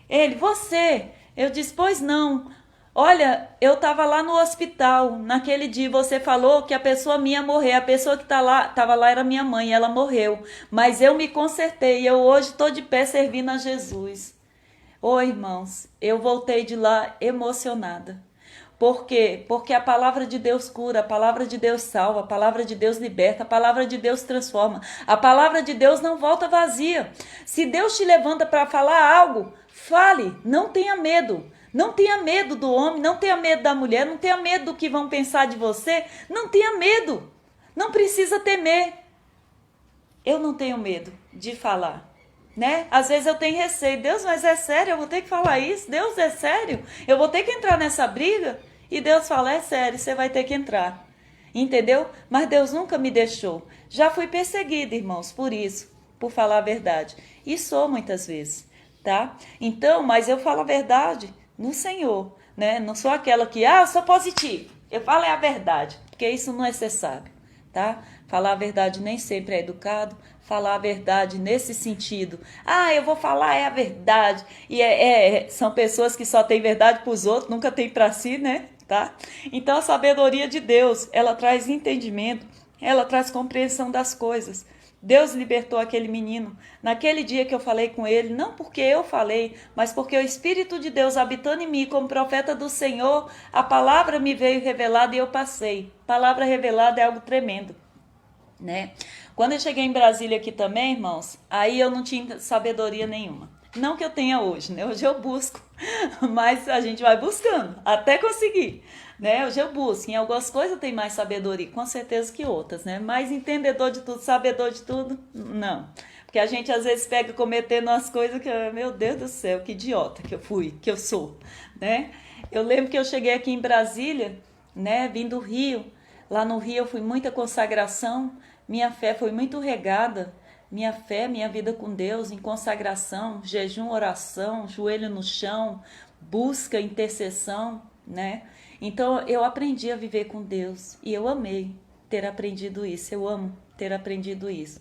ele, você, eu disse, pois não, olha, eu estava lá no hospital, naquele dia você falou que a pessoa minha ia morrer, a pessoa que estava lá era minha mãe, ela morreu, mas eu me consertei, eu hoje estou de pé servindo a Jesus. Irmãos, eu voltei de lá emocionada. Por quê? Porque a palavra de Deus cura, a palavra de Deus salva, a palavra de Deus liberta, a palavra de Deus transforma. A palavra de Deus não volta vazia. Se Deus te levanta para falar algo, Fale, não tenha medo. Não tenha medo do homem, não tenha medo da mulher, não tenha medo do que vão pensar de você. Não tenha medo. Não precisa temer. Eu não tenho medo de falar, né? Às vezes eu tenho receio. Deus, mas é sério? Eu vou ter que falar isso? Deus, é sério? Eu vou ter que entrar nessa briga? E Deus fala, é sério, você vai ter que entrar. Entendeu? Mas Deus nunca me deixou. Já fui perseguida, irmãos, por isso, por falar a verdade. E sou muitas vezes, tá? Então, mas eu falo a verdade no Senhor, né? Não sou aquela que, eu sou positiva. Eu falo a verdade, porque isso não é ser sábio, tá? Falar a verdade nem sempre é educado. Falar a verdade nesse sentido. Eu vou falar a verdade. E são pessoas que só têm verdade para os outros, nunca tem para si, né? Tá? Então a sabedoria de Deus, ela traz entendimento, ela traz compreensão das coisas. Deus libertou aquele menino naquele dia que eu falei com ele, não porque eu falei, mas porque o Espírito de Deus habitando em mim como profeta do Senhor, a palavra me veio revelada e eu passei. Palavra revelada é algo tremendo, né? Quando eu cheguei em Brasília aqui também, irmãos, aí eu não tinha sabedoria nenhuma. Não que eu tenha hoje, né? Hoje eu busco, mas a gente vai buscando até conseguir, né? Hoje eu busco. Em algumas coisas eu tenho mais sabedoria, com certeza que outras, né? Mais entendedor de tudo, sabedor de tudo, não. Porque a gente às vezes pega cometendo umas coisas que, meu Deus do céu, que idiota que eu fui, que eu sou, né? Eu lembro que eu cheguei aqui em Brasília, né? Vim do Rio. Lá no Rio eu fui muita consagração, minha fé foi muito regada. Minha fé, minha vida com Deus, em consagração, jejum, oração, joelho no chão, busca, intercessão, né? Então eu aprendi a viver com Deus e eu amei ter aprendido isso, eu amo ter aprendido isso.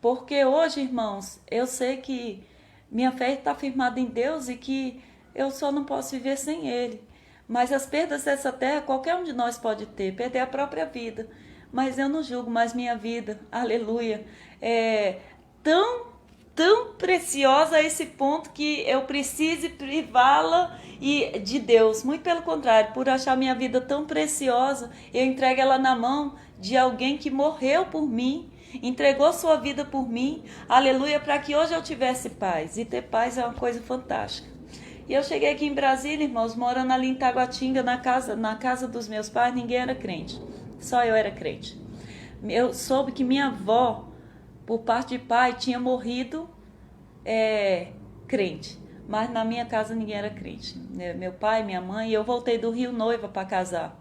Porque hoje, irmãos, eu sei que minha fé está firmada em Deus e que eu só não posso viver sem Ele. Mas as perdas dessa terra, qualquer um de nós pode ter, perder a própria vida. Mas eu não julgo mais minha vida, aleluia. É tão preciosa a esse ponto que eu precise privá-la de Deus. Muito pelo contrário, por achar minha vida tão preciosa, eu entrego ela na mão de alguém que morreu por mim, entregou sua vida por mim, aleluia, para que hoje eu tivesse paz. E ter paz é uma coisa fantástica. E eu cheguei aqui em Brasília, irmãos, morando ali em Taguatinga, na casa dos meus pais, ninguém era crente. Só eu era crente. Eu soube que minha avó, por parte de pai, tinha morrido crente. Mas na minha casa ninguém era crente. Meu pai, minha mãe, e eu voltei do Rio noiva para casar.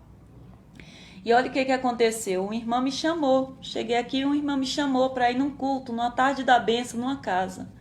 E olha o que aconteceu. Uma irmã me chamou. Cheguei aqui e uma irmã me chamou para ir num culto, numa tarde da bênção, numa casa.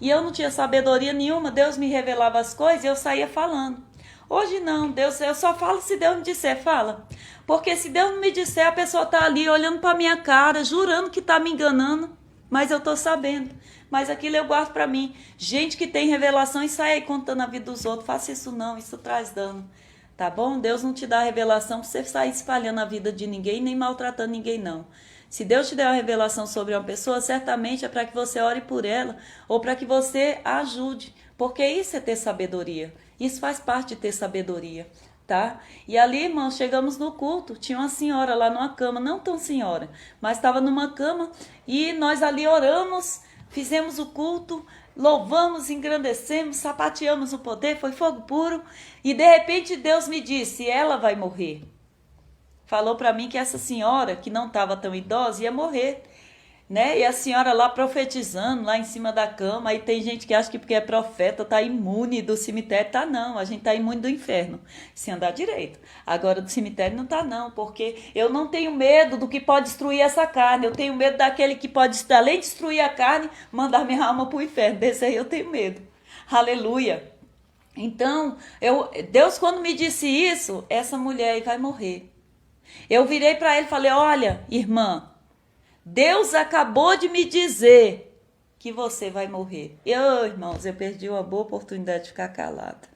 E eu não tinha sabedoria nenhuma. Deus me revelava as coisas e eu saía falando. Hoje não, Deus, eu só falo se Deus me disser, fala. Porque se Deus não me disser, a pessoa tá ali olhando para minha cara, jurando que tá me enganando, mas eu tô sabendo. Mas aquilo eu guardo para mim. Gente que tem revelação e sai aí contando a vida dos outros, faça isso não, isso traz dano. Tá bom? Deus não te dá revelação para você sair espalhando a vida de ninguém, nem maltratando ninguém não. Se Deus te der uma revelação sobre uma pessoa, certamente é para que você ore por ela ou para que você a ajude. Porque isso é ter sabedoria. Isso faz parte de ter sabedoria, tá? E ali, irmãos, chegamos no culto. Tinha uma senhora lá numa cama, não tão senhora, mas estava numa cama e nós ali oramos, fizemos o culto, louvamos, engrandecemos, sapateamos o poder, foi fogo puro. E de repente Deus me disse, ela vai morrer. Falou para mim que essa senhora, que não estava tão idosa, ia morrer, né? E a senhora lá profetizando, lá em cima da cama. Aí tem gente que acha que porque é profeta tá imune do cemitério. Tá não, a gente tá imune do inferno, se andar direito. Agora do cemitério não tá não, porque eu não tenho medo do que pode destruir essa carne. Eu tenho medo daquele que pode, além de destruir a carne, mandar minha alma pro inferno. Desse aí eu tenho medo. Aleluia. Então, Deus quando me disse isso, essa mulher aí vai morrer. Eu virei para ele e falei, olha, irmã, Deus acabou de me dizer que você vai morrer. Irmãos, eu perdi uma boa oportunidade de ficar calada.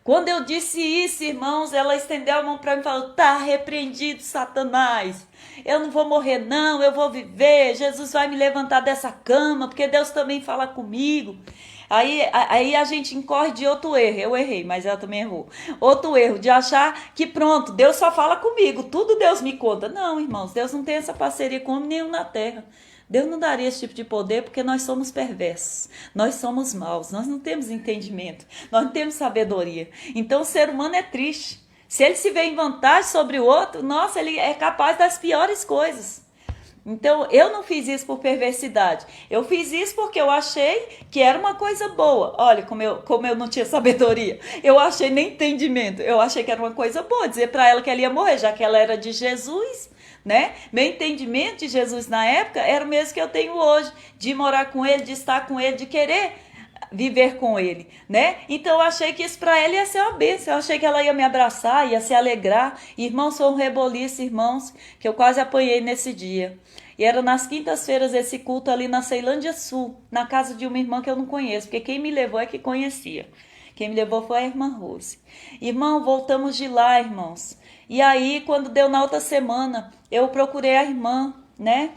Quando eu disse isso, irmãos, ela estendeu a mão para mim e falou, tá repreendido, Satanás. Eu não vou morrer não, eu vou viver. Jesus vai me levantar dessa cama, porque Deus também fala comigo. Aí a gente incorre de outro erro. Eu errei, mas ela também errou. Outro erro, de achar que pronto, Deus só fala comigo. Tudo Deus me conta. Não, irmãos, Deus não tem essa parceria com homem nenhum na terra. Deus não daria esse tipo de poder porque nós somos perversos, nós somos maus, nós não temos entendimento, nós não temos sabedoria. Então o ser humano é triste. Se ele se vê em vantagem sobre o outro, nossa, ele é capaz das piores coisas. Então eu não fiz isso por perversidade, eu fiz isso porque eu achei que era uma coisa boa. Olha como eu não tinha sabedoria, eu achei nem entendimento, eu achei que era uma coisa boa dizer para ela que ela ia morrer, já que ela era de Jesus, né? Meu entendimento de Jesus na época era o mesmo que eu tenho hoje, de morar com ele, de estar com ele, de querer viver com ele, né? Então eu achei que isso para ela ia ser uma bênção, eu achei que ela ia me abraçar, ia se alegrar. Irmãos, foi um reboliço, irmãos, que eu quase apanhei nesse dia. E era nas quintas-feiras esse culto ali na Ceilândia Sul, na casa de uma irmã que eu não conheço, porque quem me levou é que conhecia. Quem me levou foi a irmã Rose. Irmão, voltamos de lá, irmãos. E aí, quando deu na outra semana, eu procurei a irmã, né,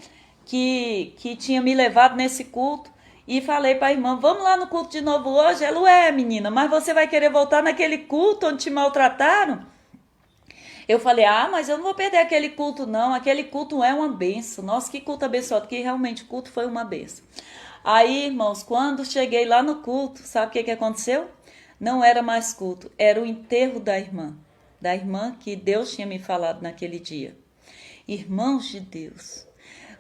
que tinha me levado nesse culto, e falei para a irmã, vamos lá no culto de novo hoje? Ela, menina, mas você vai querer voltar naquele culto onde te maltrataram? Eu falei, mas eu não vou perder aquele culto não, aquele culto é uma benção. Nossa, que culto abençoado, que realmente o culto foi uma benção. Aí, irmãos, quando cheguei lá no culto, sabe o que aconteceu? Não era mais culto, era o enterro da irmã que Deus tinha me falado naquele dia. Irmãos de Deus,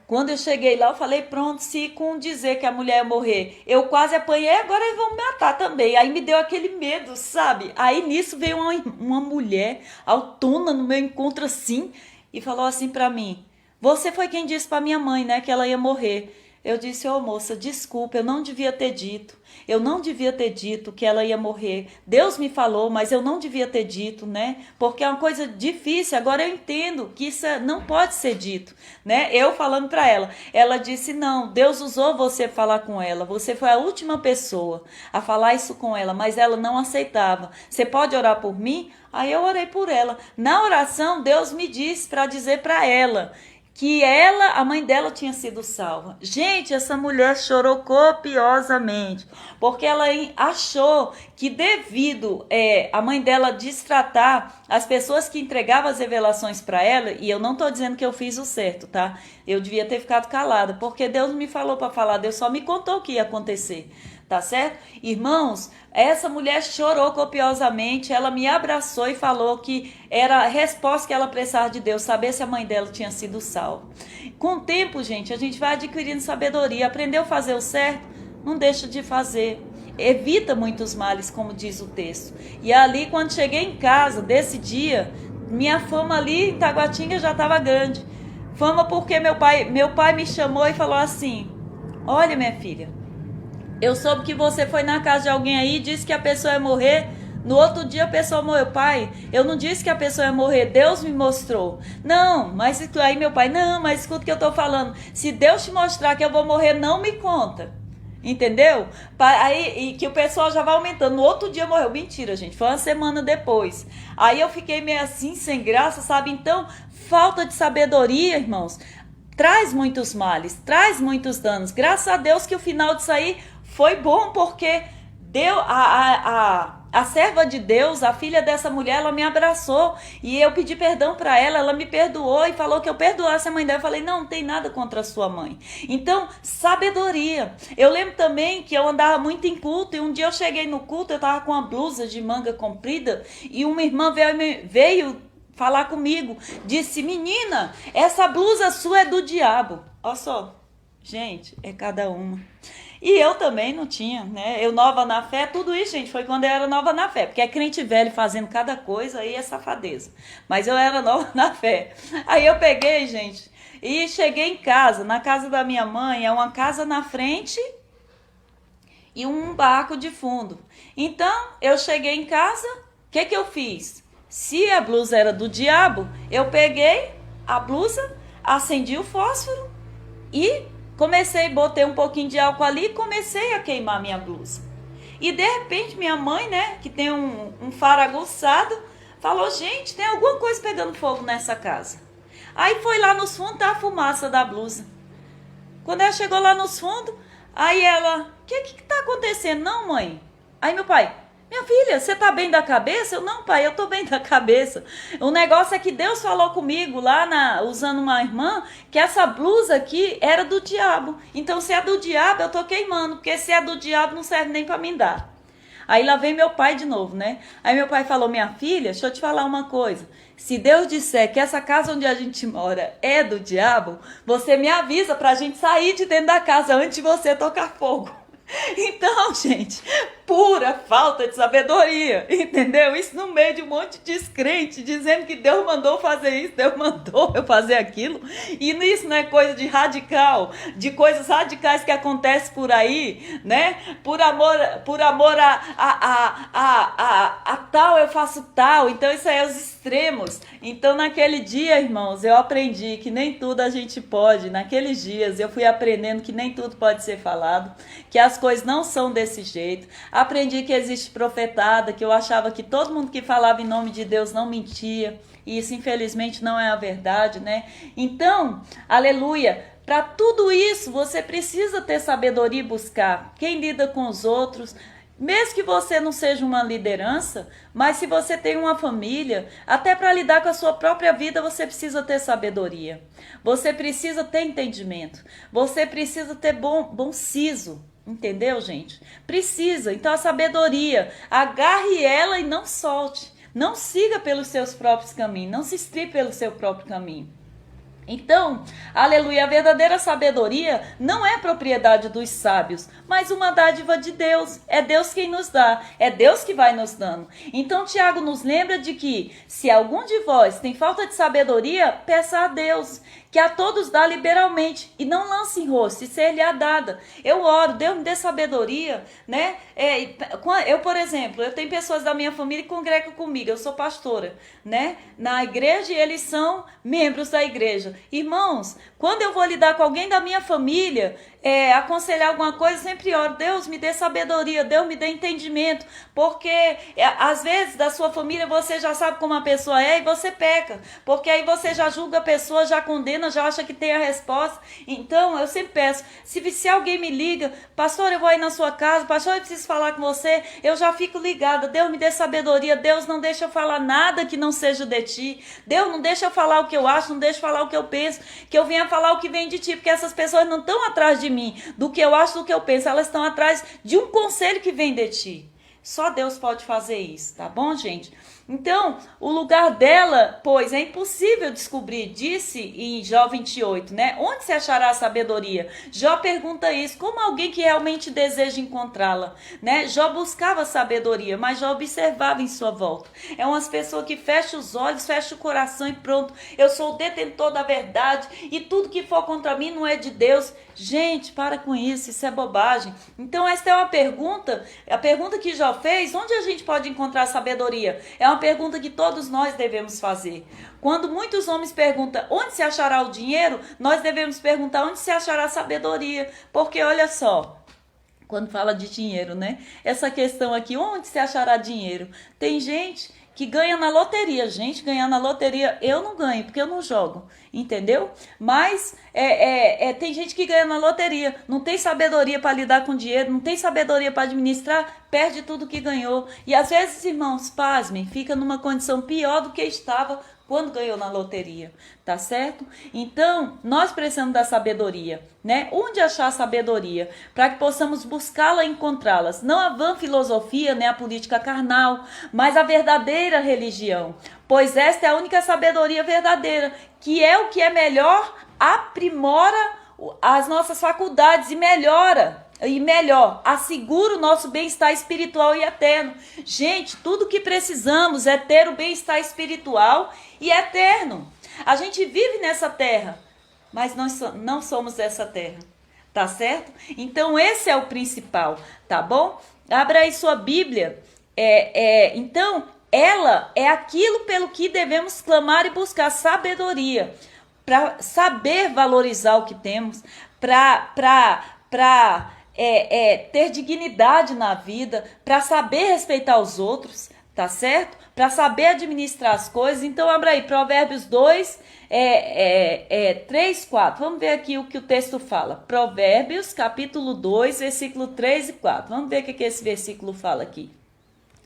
quando eu cheguei lá, eu falei, pronto, se com dizer que a mulher ia morrer, eu quase apanhei, agora eles vão me matar também. Aí me deu aquele medo, sabe? Aí nisso veio uma mulher autona no meu encontro assim, e falou assim pra mim, você foi quem disse pra minha mãe, né, que ela ia morrer. Eu disse, moça, desculpa, eu não devia ter dito. Eu não devia ter dito que ela ia morrer. Deus me falou, mas eu não devia ter dito, né? Porque é uma coisa difícil. Agora eu entendo que isso não pode ser dito, né? Eu falando para ela. Ela disse, não, Deus usou você falar com ela. Você foi a última pessoa a falar isso com ela, mas ela não aceitava. Você pode orar por mim? Aí eu orei por ela. Na oração, Deus me disse para dizer para ela que a mãe dela tinha sido salva. Gente, essa mulher chorou copiosamente, porque ela achou que devido a mãe dela destratar as pessoas que entregavam as revelações para ela, e eu não estou dizendo que eu fiz o certo, tá? Eu devia ter ficado calada, porque Deus me falou para falar, Deus só me contou o que ia acontecer. Tá certo? Irmãos, essa mulher chorou copiosamente, ela me abraçou e falou que era a resposta que ela precisava de Deus, saber se a mãe dela tinha sido salva. Com o tempo, gente, a gente vai adquirindo sabedoria, aprendeu a fazer o certo, não deixa de fazer. Evita muitos males, como diz o texto. E ali, quando cheguei em casa, desse dia, minha fama ali em Taguatinga já estava grande. Fama porque meu pai me chamou e falou assim, olha minha filha, eu soube que você foi na casa de alguém aí e disse que a pessoa ia morrer. No outro dia a pessoa morreu. Pai, eu não disse que a pessoa ia morrer. Deus me mostrou. Não, mas aí meu pai, não, mas escuta o que eu tô falando. Se Deus te mostrar que eu vou morrer, não me conta. Entendeu? Aí, e que o pessoal já vai aumentando. No outro dia morreu. Mentira, gente. Foi uma semana depois. Aí eu fiquei meio assim, sem graça, sabe? Então, falta de sabedoria, irmãos, traz muitos males, traz muitos danos. Graças a Deus que o final disso aí foi bom, porque deu a serva de Deus, a filha dessa mulher, ela me abraçou e eu pedi perdão para ela me perdoou e falou que eu perdoasse a mãe dela. Eu falei, não tem nada contra a sua mãe. Então, sabedoria. Eu lembro também que eu andava muito em culto e um dia eu cheguei no culto, eu tava com uma blusa de manga comprida e uma irmã veio falar comigo, disse, menina, essa blusa sua é do diabo. Olha só, gente, é cada uma. E eu também não tinha, né? Eu nova na fé, tudo isso, gente, foi quando eu era nova na fé. Porque é crente velho fazendo cada coisa, aí é safadeza. Mas eu era nova na fé. Aí eu peguei, gente, e cheguei em casa. Na casa da minha mãe, é uma casa na frente e um barco de fundo. Então, eu cheguei em casa, o que eu fiz? Se a blusa era do diabo, eu peguei a blusa, acendi o fósforo e botei um pouquinho de álcool ali e comecei a queimar minha blusa. E de repente minha mãe, né, que tem um faro aguçado, falou, gente, tem alguma coisa pegando fogo nessa casa. Aí foi lá nos fundos, tá a fumaça da blusa. Quando ela chegou lá nos fundos, aí ela, o que tá acontecendo? Não, mãe. Aí meu pai, Minha filha, você tá bem da cabeça? Eu, não, pai, eu tô bem da cabeça. O negócio é que Deus falou comigo lá, usando uma irmã, que essa blusa aqui era do diabo. Então, se é do diabo, eu tô queimando, porque se é do diabo, não serve nem pra me dar. Aí lá vem meu pai de novo, né? Aí meu pai falou, minha filha, deixa eu te falar uma coisa. Se Deus disser que essa casa onde a gente mora é do diabo, você me avisa pra gente sair de dentro da casa antes de você tocar fogo. Então, gente, pura falta de sabedoria, entendeu? Isso no meio de um monte de descrente, dizendo que Deus mandou fazer isso, Deus mandou eu fazer aquilo. E isso não é coisa de radical, de coisas radicais que acontecem por aí, né? Por amor a tal eu faço tal. Então isso aí é os extremos. Então naquele dia, irmãos, eu aprendi que nem tudo a gente pode. Naqueles dias eu fui aprendendo que nem tudo pode ser falado, que as coisas não são desse jeito. Aprendi que existe profetada, que eu achava que todo mundo que falava em nome de Deus não mentia. E isso, infelizmente, não é a verdade, né? Então, aleluia, para tudo isso, você precisa ter sabedoria e buscar. Quem lida com os outros, mesmo que você não seja uma liderança, mas se você tem uma família, até para lidar com a sua própria vida, você precisa ter sabedoria. Você precisa ter entendimento. Você precisa ter bom siso. Entendeu, gente? Precisa. Então a sabedoria, agarre ela e não solte. Não siga pelos seus próprios caminhos, não se estripe pelo seu próprio caminho. Então, aleluia, a verdadeira sabedoria não é propriedade dos sábios, mas uma dádiva de Deus. É Deus quem nos dá, é Deus que vai nos dando. Então, Tiago nos lembra de que, se algum de vós tem falta de sabedoria, peça a Deus, que a todos dá liberalmente, e não lance em rosto, e ser-lhe-á dada. Eu oro, Deus me dê sabedoria, né? Eu, por exemplo, eu tenho pessoas da minha família que congregam comigo, eu sou pastora, né? Na igreja, e eles são membros da igreja. Irmãos, quando eu vou lidar com alguém da minha família, aconselhar alguma coisa, sempre oro, Deus me dê sabedoria, Deus me dê entendimento, porque às vezes da sua família você já sabe como a pessoa é e você peca, porque aí você já julga a pessoa, já condena, já acha que tem a resposta. Então eu sempre peço, se alguém me liga, pastor, eu vou aí na sua casa, pastor, eu preciso falar com você, eu já fico ligada, Deus me dê sabedoria, Deus não deixa eu falar nada que não seja de ti, Deus não deixa eu falar o que eu acho, não deixa eu falar o que eu penso, que eu venha falar o que vem de ti, porque essas pessoas não estão atrás de mim, do que eu acho, do que eu penso, elas estão atrás de um conselho que vem de ti. Só Deus pode fazer isso, tá bom, gente? Então, o lugar dela, pois, é impossível descobrir, disse em Jó 28, né? Onde se achará a sabedoria? Jó pergunta isso, como alguém que realmente deseja encontrá-la, né? Jó buscava sabedoria, mas Jó observava em sua volta. É umas pessoas que fecham os olhos, fecham o coração e pronto, eu sou o detentor da verdade e tudo que for contra mim não é de Deus. Gente, para com isso é bobagem. Então, esta é uma pergunta, a pergunta que Jó fez, onde a gente pode encontrar sabedoria? É uma pergunta que todos nós devemos fazer. Quando muitos homens perguntam onde se achará o dinheiro, nós devemos perguntar onde se achará a sabedoria. Porque olha só, quando fala de dinheiro, né? Essa questão aqui, onde se achará dinheiro? Tem gente que ganha na loteria. Gente, ganhar na loteria eu não ganho, porque eu não jogo, entendeu? Mas tem gente que ganha na loteria, não tem sabedoria para lidar com dinheiro, não tem sabedoria para administrar, perde tudo que ganhou. E às vezes, irmãos, pasmem, fica numa condição pior do que estava quando ganhou na loteria, tá certo? Então, nós precisamos da sabedoria, né? Onde achar sabedoria? Para que possamos buscá-la e encontrá-las. Não a vã filosofia, né? A política carnal, mas a verdadeira religião. Pois esta é a única sabedoria verdadeira, que é o que é melhor, aprimora as nossas faculdades e melhor, assegura o nosso bem-estar espiritual e eterno. Gente, tudo que precisamos é ter o bem-estar espiritual e eterno. A gente vive nessa terra, mas nós não somos dessa terra, tá certo? Então esse é o principal, tá bom? Abra aí sua Bíblia. Então, ela é aquilo pelo que devemos clamar e buscar sabedoria, para saber valorizar o que temos, para ter dignidade na vida, para saber respeitar os outros, tá certo? Para saber administrar as coisas. Então, abra aí, Provérbios 2, 3, 4. Vamos ver aqui o que o texto fala. Provérbios, capítulo 2, versículo 3 e 4. Vamos ver o que esse versículo fala aqui.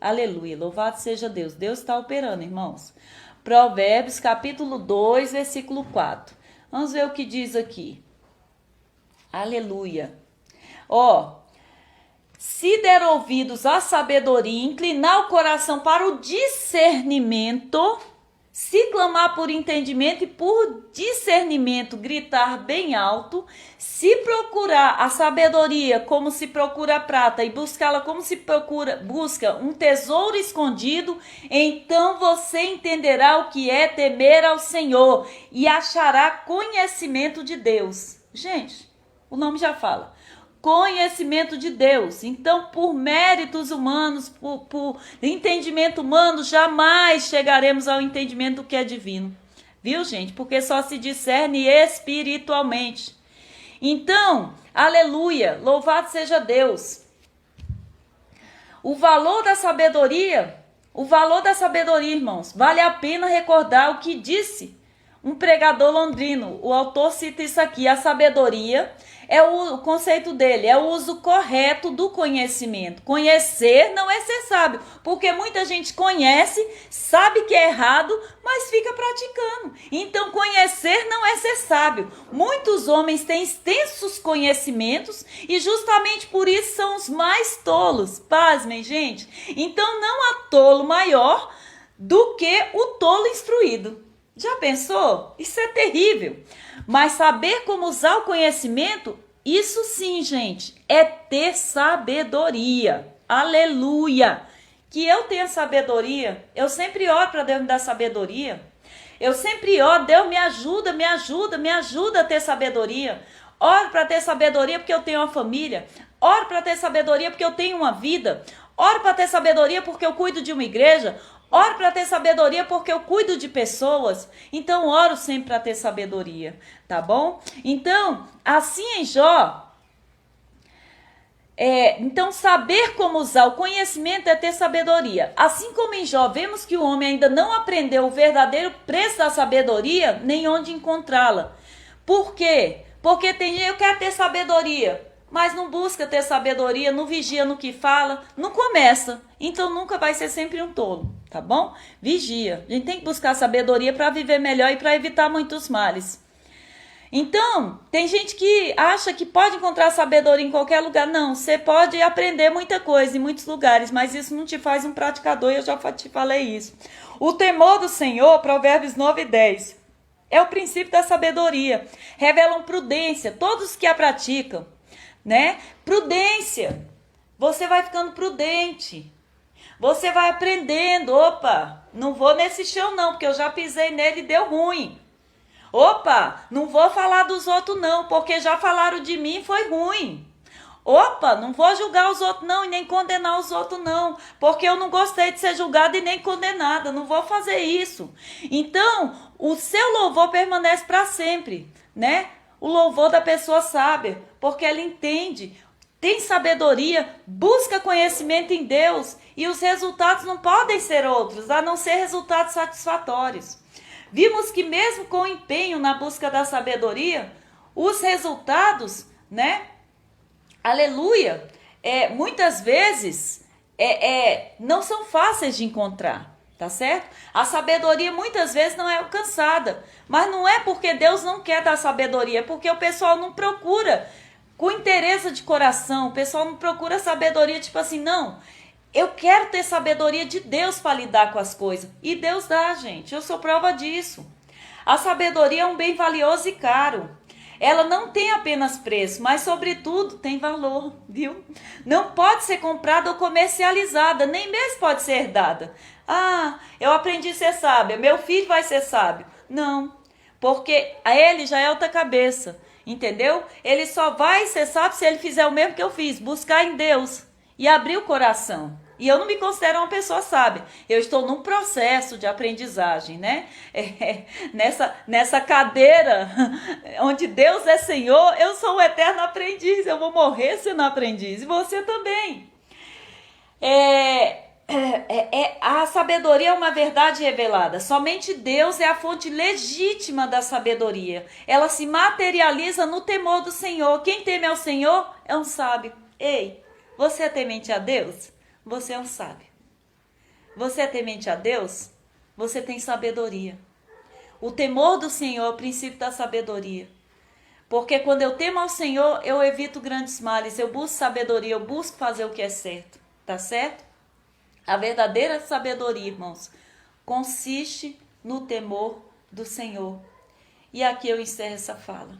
Aleluia, louvado seja Deus. Deus está operando, irmãos. Provérbios, capítulo 2, versículo 4. Vamos ver o que diz aqui. Aleluia. Se der ouvidos à sabedoria, inclinar o coração para o discernimento, se clamar por entendimento e por discernimento gritar bem alto, se procurar a sabedoria como se procura a prata e buscá-la como se busca um tesouro escondido, então você entenderá o que é temer ao Senhor e achará conhecimento de Deus. Gente, o nome já fala. Conhecimento de Deus. Então, por méritos humanos, por entendimento humano, jamais chegaremos ao entendimento do que é divino. Viu, gente? Porque só se discerne espiritualmente. Então, aleluia, louvado seja Deus. O valor da sabedoria, irmãos, vale a pena recordar o que disse um pregador londrino. O autor cita isso aqui: a sabedoria é o conceito dele, é o uso correto do conhecimento. Conhecer não é ser sábio, porque muita gente conhece, sabe que é errado, mas fica praticando. Então, conhecer não é ser sábio. Muitos homens têm extensos conhecimentos e justamente por isso são os mais tolos. Pasmem, gente. Então, não há tolo maior do que o tolo instruído. Já pensou? Isso é terrível. Mas saber como usar o conhecimento, isso sim, gente, é ter sabedoria. Aleluia! Que eu tenha sabedoria. Eu sempre oro para Deus me dar sabedoria. Eu sempre oro, Deus me ajuda a ter sabedoria. Oro para ter sabedoria porque eu tenho uma família. Oro para ter sabedoria porque eu tenho uma vida. Oro para ter sabedoria porque eu cuido de uma igreja. Oro para ter sabedoria porque eu cuido de pessoas. Então, oro sempre para ter sabedoria, tá bom? Então, assim em Jó, então saber como usar o conhecimento é ter sabedoria. Assim como em Jó, vemos que o homem ainda não aprendeu o verdadeiro preço da sabedoria, nem onde encontrá-la. Por quê? Porque tem gente que quer ter sabedoria, mas não busca ter sabedoria, não vigia no que fala, não começa. Então nunca vai ser sempre um tolo, tá bom? Vigia. A gente tem que buscar sabedoria para viver melhor e para evitar muitos males. Então, tem gente que acha que pode encontrar sabedoria em qualquer lugar. Não, você pode aprender muita coisa em muitos lugares, mas isso não te faz um praticador, eu já te falei isso. O temor do Senhor, Provérbios 9:10, é o princípio da sabedoria. Revelam prudência, todos que a praticam, né? Prudência. Você vai ficando prudente. Você vai aprendendo. Opa, não vou nesse chão não, porque eu já pisei nele e deu ruim. Opa, não vou falar dos outros não, porque já falaram de mim e foi ruim. Opa, não vou julgar os outros não e nem condenar os outros não, porque eu não gostei de ser julgada e nem condenada, não vou fazer isso. Então, o seu louvor permanece para sempre, né? O louvor da pessoa sábia, porque ela entende, tem sabedoria, busca conhecimento em Deus e os resultados não podem ser outros, a não ser resultados satisfatórios. Vimos que mesmo com o empenho na busca da sabedoria, os resultados, né? Aleluia! Muitas vezes não são fáceis de encontrar, tá certo? A sabedoria muitas vezes não é alcançada, mas não é porque Deus não quer dar sabedoria, é porque o pessoal não procura com interesse de coração, o pessoal não procura sabedoria tipo assim, não, eu quero ter sabedoria de Deus para lidar com as coisas. E Deus dá, gente. Eu sou prova disso. A sabedoria é um bem valioso e caro. Ela não tem apenas preço, mas sobretudo tem valor, viu? Não pode ser comprada ou comercializada, nem mesmo pode ser herdada. Ah, eu aprendi a ser sábia, meu filho vai ser sábio. Não, porque ele já é outra cabeça, entendeu? Ele só vai ser sábio se ele fizer o mesmo que eu fiz, buscar em Deus e abrir o coração. E eu não me considero uma pessoa sábia. Eu estou num processo de aprendizagem, né? Nessa cadeira onde Deus é Senhor, eu sou um eterno aprendiz. Eu vou morrer sendo aprendiz. E você também. A sabedoria é uma verdade revelada. Somente Deus é a fonte legítima da sabedoria. Ela se materializa no temor do Senhor. Quem teme ao Senhor é um sábio. Ei, você é temente a Deus? Você é um sábio. Você é temente a Deus? Você tem sabedoria. O temor do Senhor é o princípio da sabedoria. Porque quando eu temo ao Senhor, eu evito grandes males, eu busco sabedoria, eu busco fazer o que é certo. Tá certo? A verdadeira sabedoria, irmãos, consiste no temor do Senhor. E aqui eu encerro essa fala.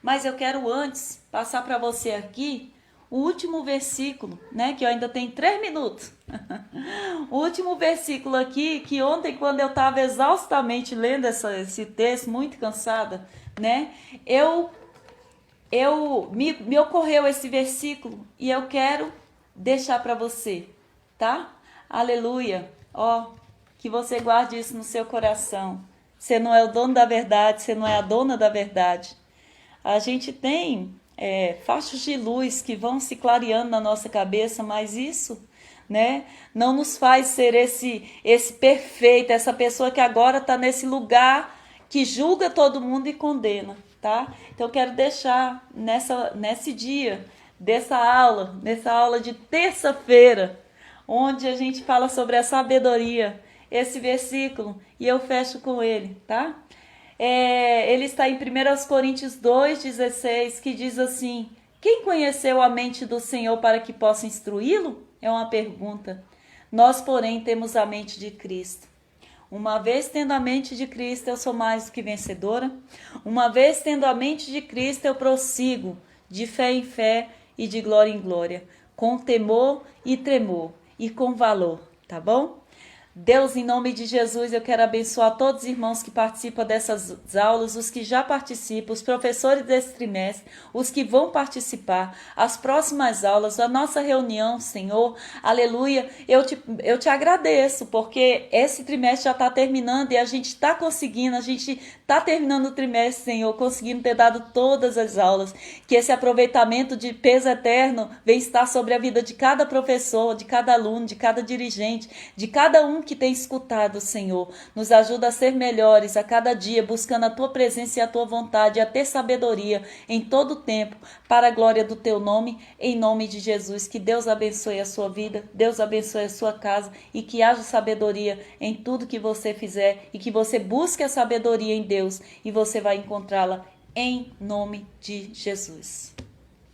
Mas eu quero antes passar para você aqui o último versículo, né? Que eu ainda tenho 3 minutos. O último versículo aqui, que ontem, quando eu estava exaustamente lendo esse texto, muito cansada, né? Me ocorreu esse versículo e eu quero deixar para você, tá? Aleluia. Ó, que você guarde isso no seu coração. Você não é o dono da verdade, você não é a dona da verdade. A gente tem fachos de luz que vão se clareando na nossa cabeça, mas isso, né, não nos faz ser esse perfeito, essa pessoa que agora está nesse lugar que julga todo mundo e condena, tá? Então eu quero deixar nesse dia nessa aula de terça-feira, onde a gente fala sobre a sabedoria, esse versículo, e eu fecho com ele, tá? Ele está em 1 Coríntios 2,16, que diz assim: quem conheceu a mente do Senhor para que possa instruí-lo? É uma pergunta. Nós, porém, temos a mente de Cristo. Uma vez tendo a mente de Cristo, eu sou mais do que vencedora. Uma vez tendo a mente de Cristo, eu prossigo de fé em fé e de glória em glória, com temor e tremor e com valor, tá bom? Deus, em nome de Jesus, eu quero abençoar todos os irmãos que participam dessas aulas, os que já participam, os professores desse trimestre, os que vão participar, as próximas aulas, a nossa reunião, Senhor, aleluia. Eu te agradeço, porque esse trimestre já está terminando e a gente está conseguindo, a gente está terminando o trimestre, Senhor, conseguindo ter dado todas as aulas, que esse aproveitamento de peso eterno venha estar sobre a vida de cada professor, de cada aluno, de cada dirigente, de cada um que tem escutado, Senhor. Nos ajuda a ser melhores a cada dia, buscando a Tua presença e a Tua vontade, a ter sabedoria em todo o tempo, para a glória do Teu nome, em nome de Jesus. Que Deus abençoe a sua vida, Deus abençoe a sua casa e que haja sabedoria em tudo que você fizer e que você busque a sabedoria em Deus e você vai encontrá-la em nome de Jesus.